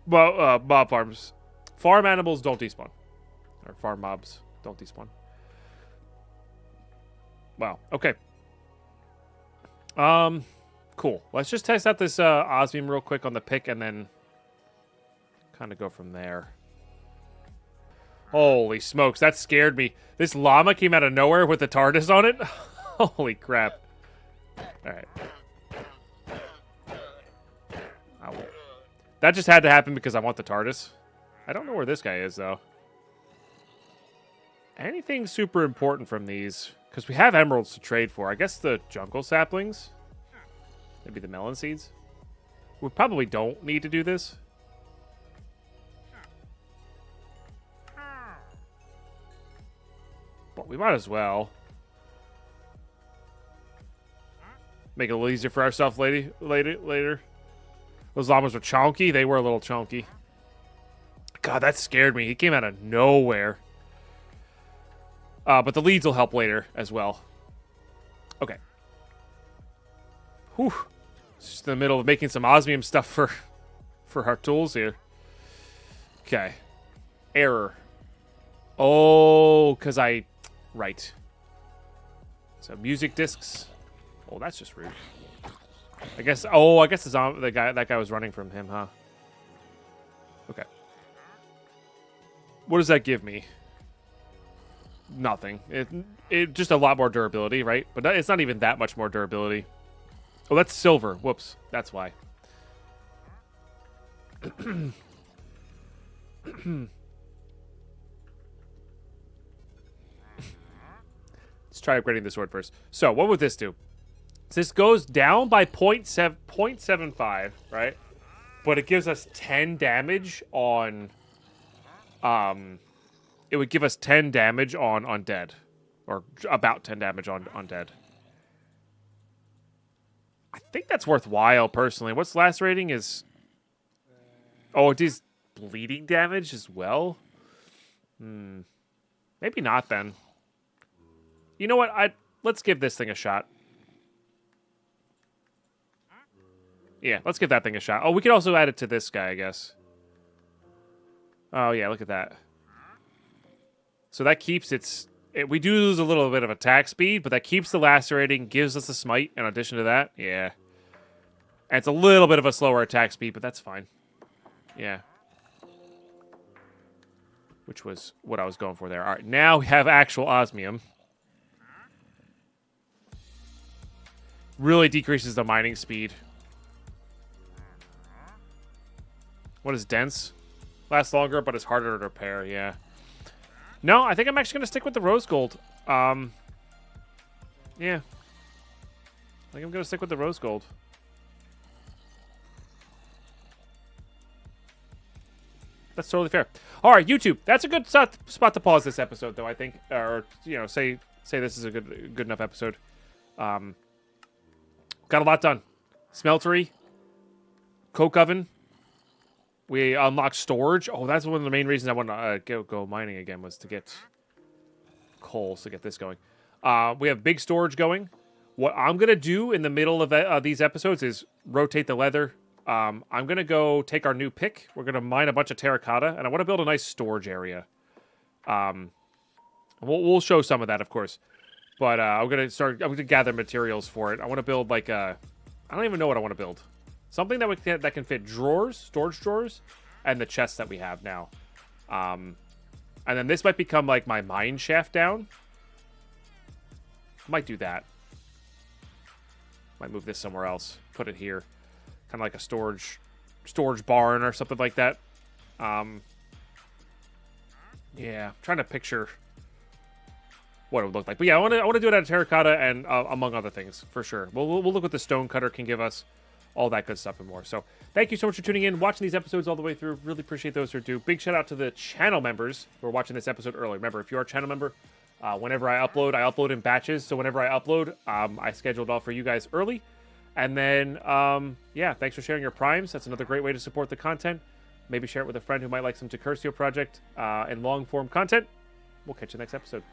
mob farms. Farm animals don't despawn. Or farm mobs don't despawn. Wow. Okay. Cool. Let's just test out this osmium real quick on the pick and then kind of go from there. Holy smokes, that scared me. This llama came out of nowhere with the TARDIS on it. Holy crap. Alright. That just had to happen because I want the TARDIS. I don't know where this guy is, though. Anything super important from these? Because we have emeralds to trade for. I guess the jungle saplings? Maybe the melon seeds? We probably don't need to do this. But we might as well. Make it a little easier for ourselves later. Those llamas were chonky. They were a little chonky. God, that scared me. He came out of nowhere. But the leads will help later as well. Okay. Whew. It's just in the middle of making some osmium stuff for our tools here. Okay. Error. Oh, because I... Right. So, music discs. Oh, that's just rude. I guess... Oh, I guess that guy was running from him, huh? Okay. What does that give me? Nothing. It just a lot more durability, right? But it's not even that much more durability. Oh, that's silver. Whoops. That's why. Let's try upgrading the sword first. So, what would this do? This goes down by 0.75, right? But it gives us 10 damage on... It would give us 10 damage on undead. Or about 10 damage on undead. I think that's worthwhile, personally. What's lacerating is... Oh, it is bleeding damage as well? Maybe not, then. You know what? Let's give this thing a shot. Yeah, let's give that thing a shot. Oh, we could also add it to this guy, I guess. Oh, yeah, look at that. So that keeps we do lose a little bit of attack speed, but that keeps the lacerating, gives us a smite in addition to that. Yeah. And it's a little bit of a slower attack speed, but that's fine. Yeah. Which was what I was going for there. All right, now we have actual osmium. Really decreases the mining speed. What is dense? Lasts longer, but it's harder to repair, yeah. No, I think I'm actually going to stick with the rose gold. Yeah. I think I'm going to stick with the rose gold. That's totally fair. All right, YouTube. That's a good spot to pause this episode, though, I think. Or, you know, say this is a good enough episode. Got a lot done. Smeltery. Coke oven. We unlocked storage. Oh, that's one of the main reasons I want to go mining again, was to get coal, to get this going. We have big storage going. What I'm going to do in the middle of these episodes is rotate the leather. I'm going to go take our new pick. We're going to mine a bunch of terracotta, and I want to build a nice storage area. We'll show some of that, of course. But I'm going to gather materials for it. I want to build like a... I don't even know what I want to build. Something that can fit drawers, storage drawers, and the chests that we have now. And then this might become like my mine shaft down. Might do that. Might move this somewhere else. Put it here. Kind of like a storage barn or something like that. Yeah, I'm trying to picture what it would look like. But yeah, I want to do it out of terracotta and among other things, for sure. We'll look what the stone cutter can give us. All that good stuff and more. So thank you so much for tuning in, watching these episodes all the way through. Really appreciate those who do. Big shout out to the channel members who are watching this episode early. Remember, if you're a channel member, whenever I upload in batches. So whenever I upload, I schedule it all for you guys early. And then, yeah, thanks for sharing your primes. That's another great way to support the content. Maybe share it with a friend who might like some Decursio Project and long-form content. We'll catch you next episode.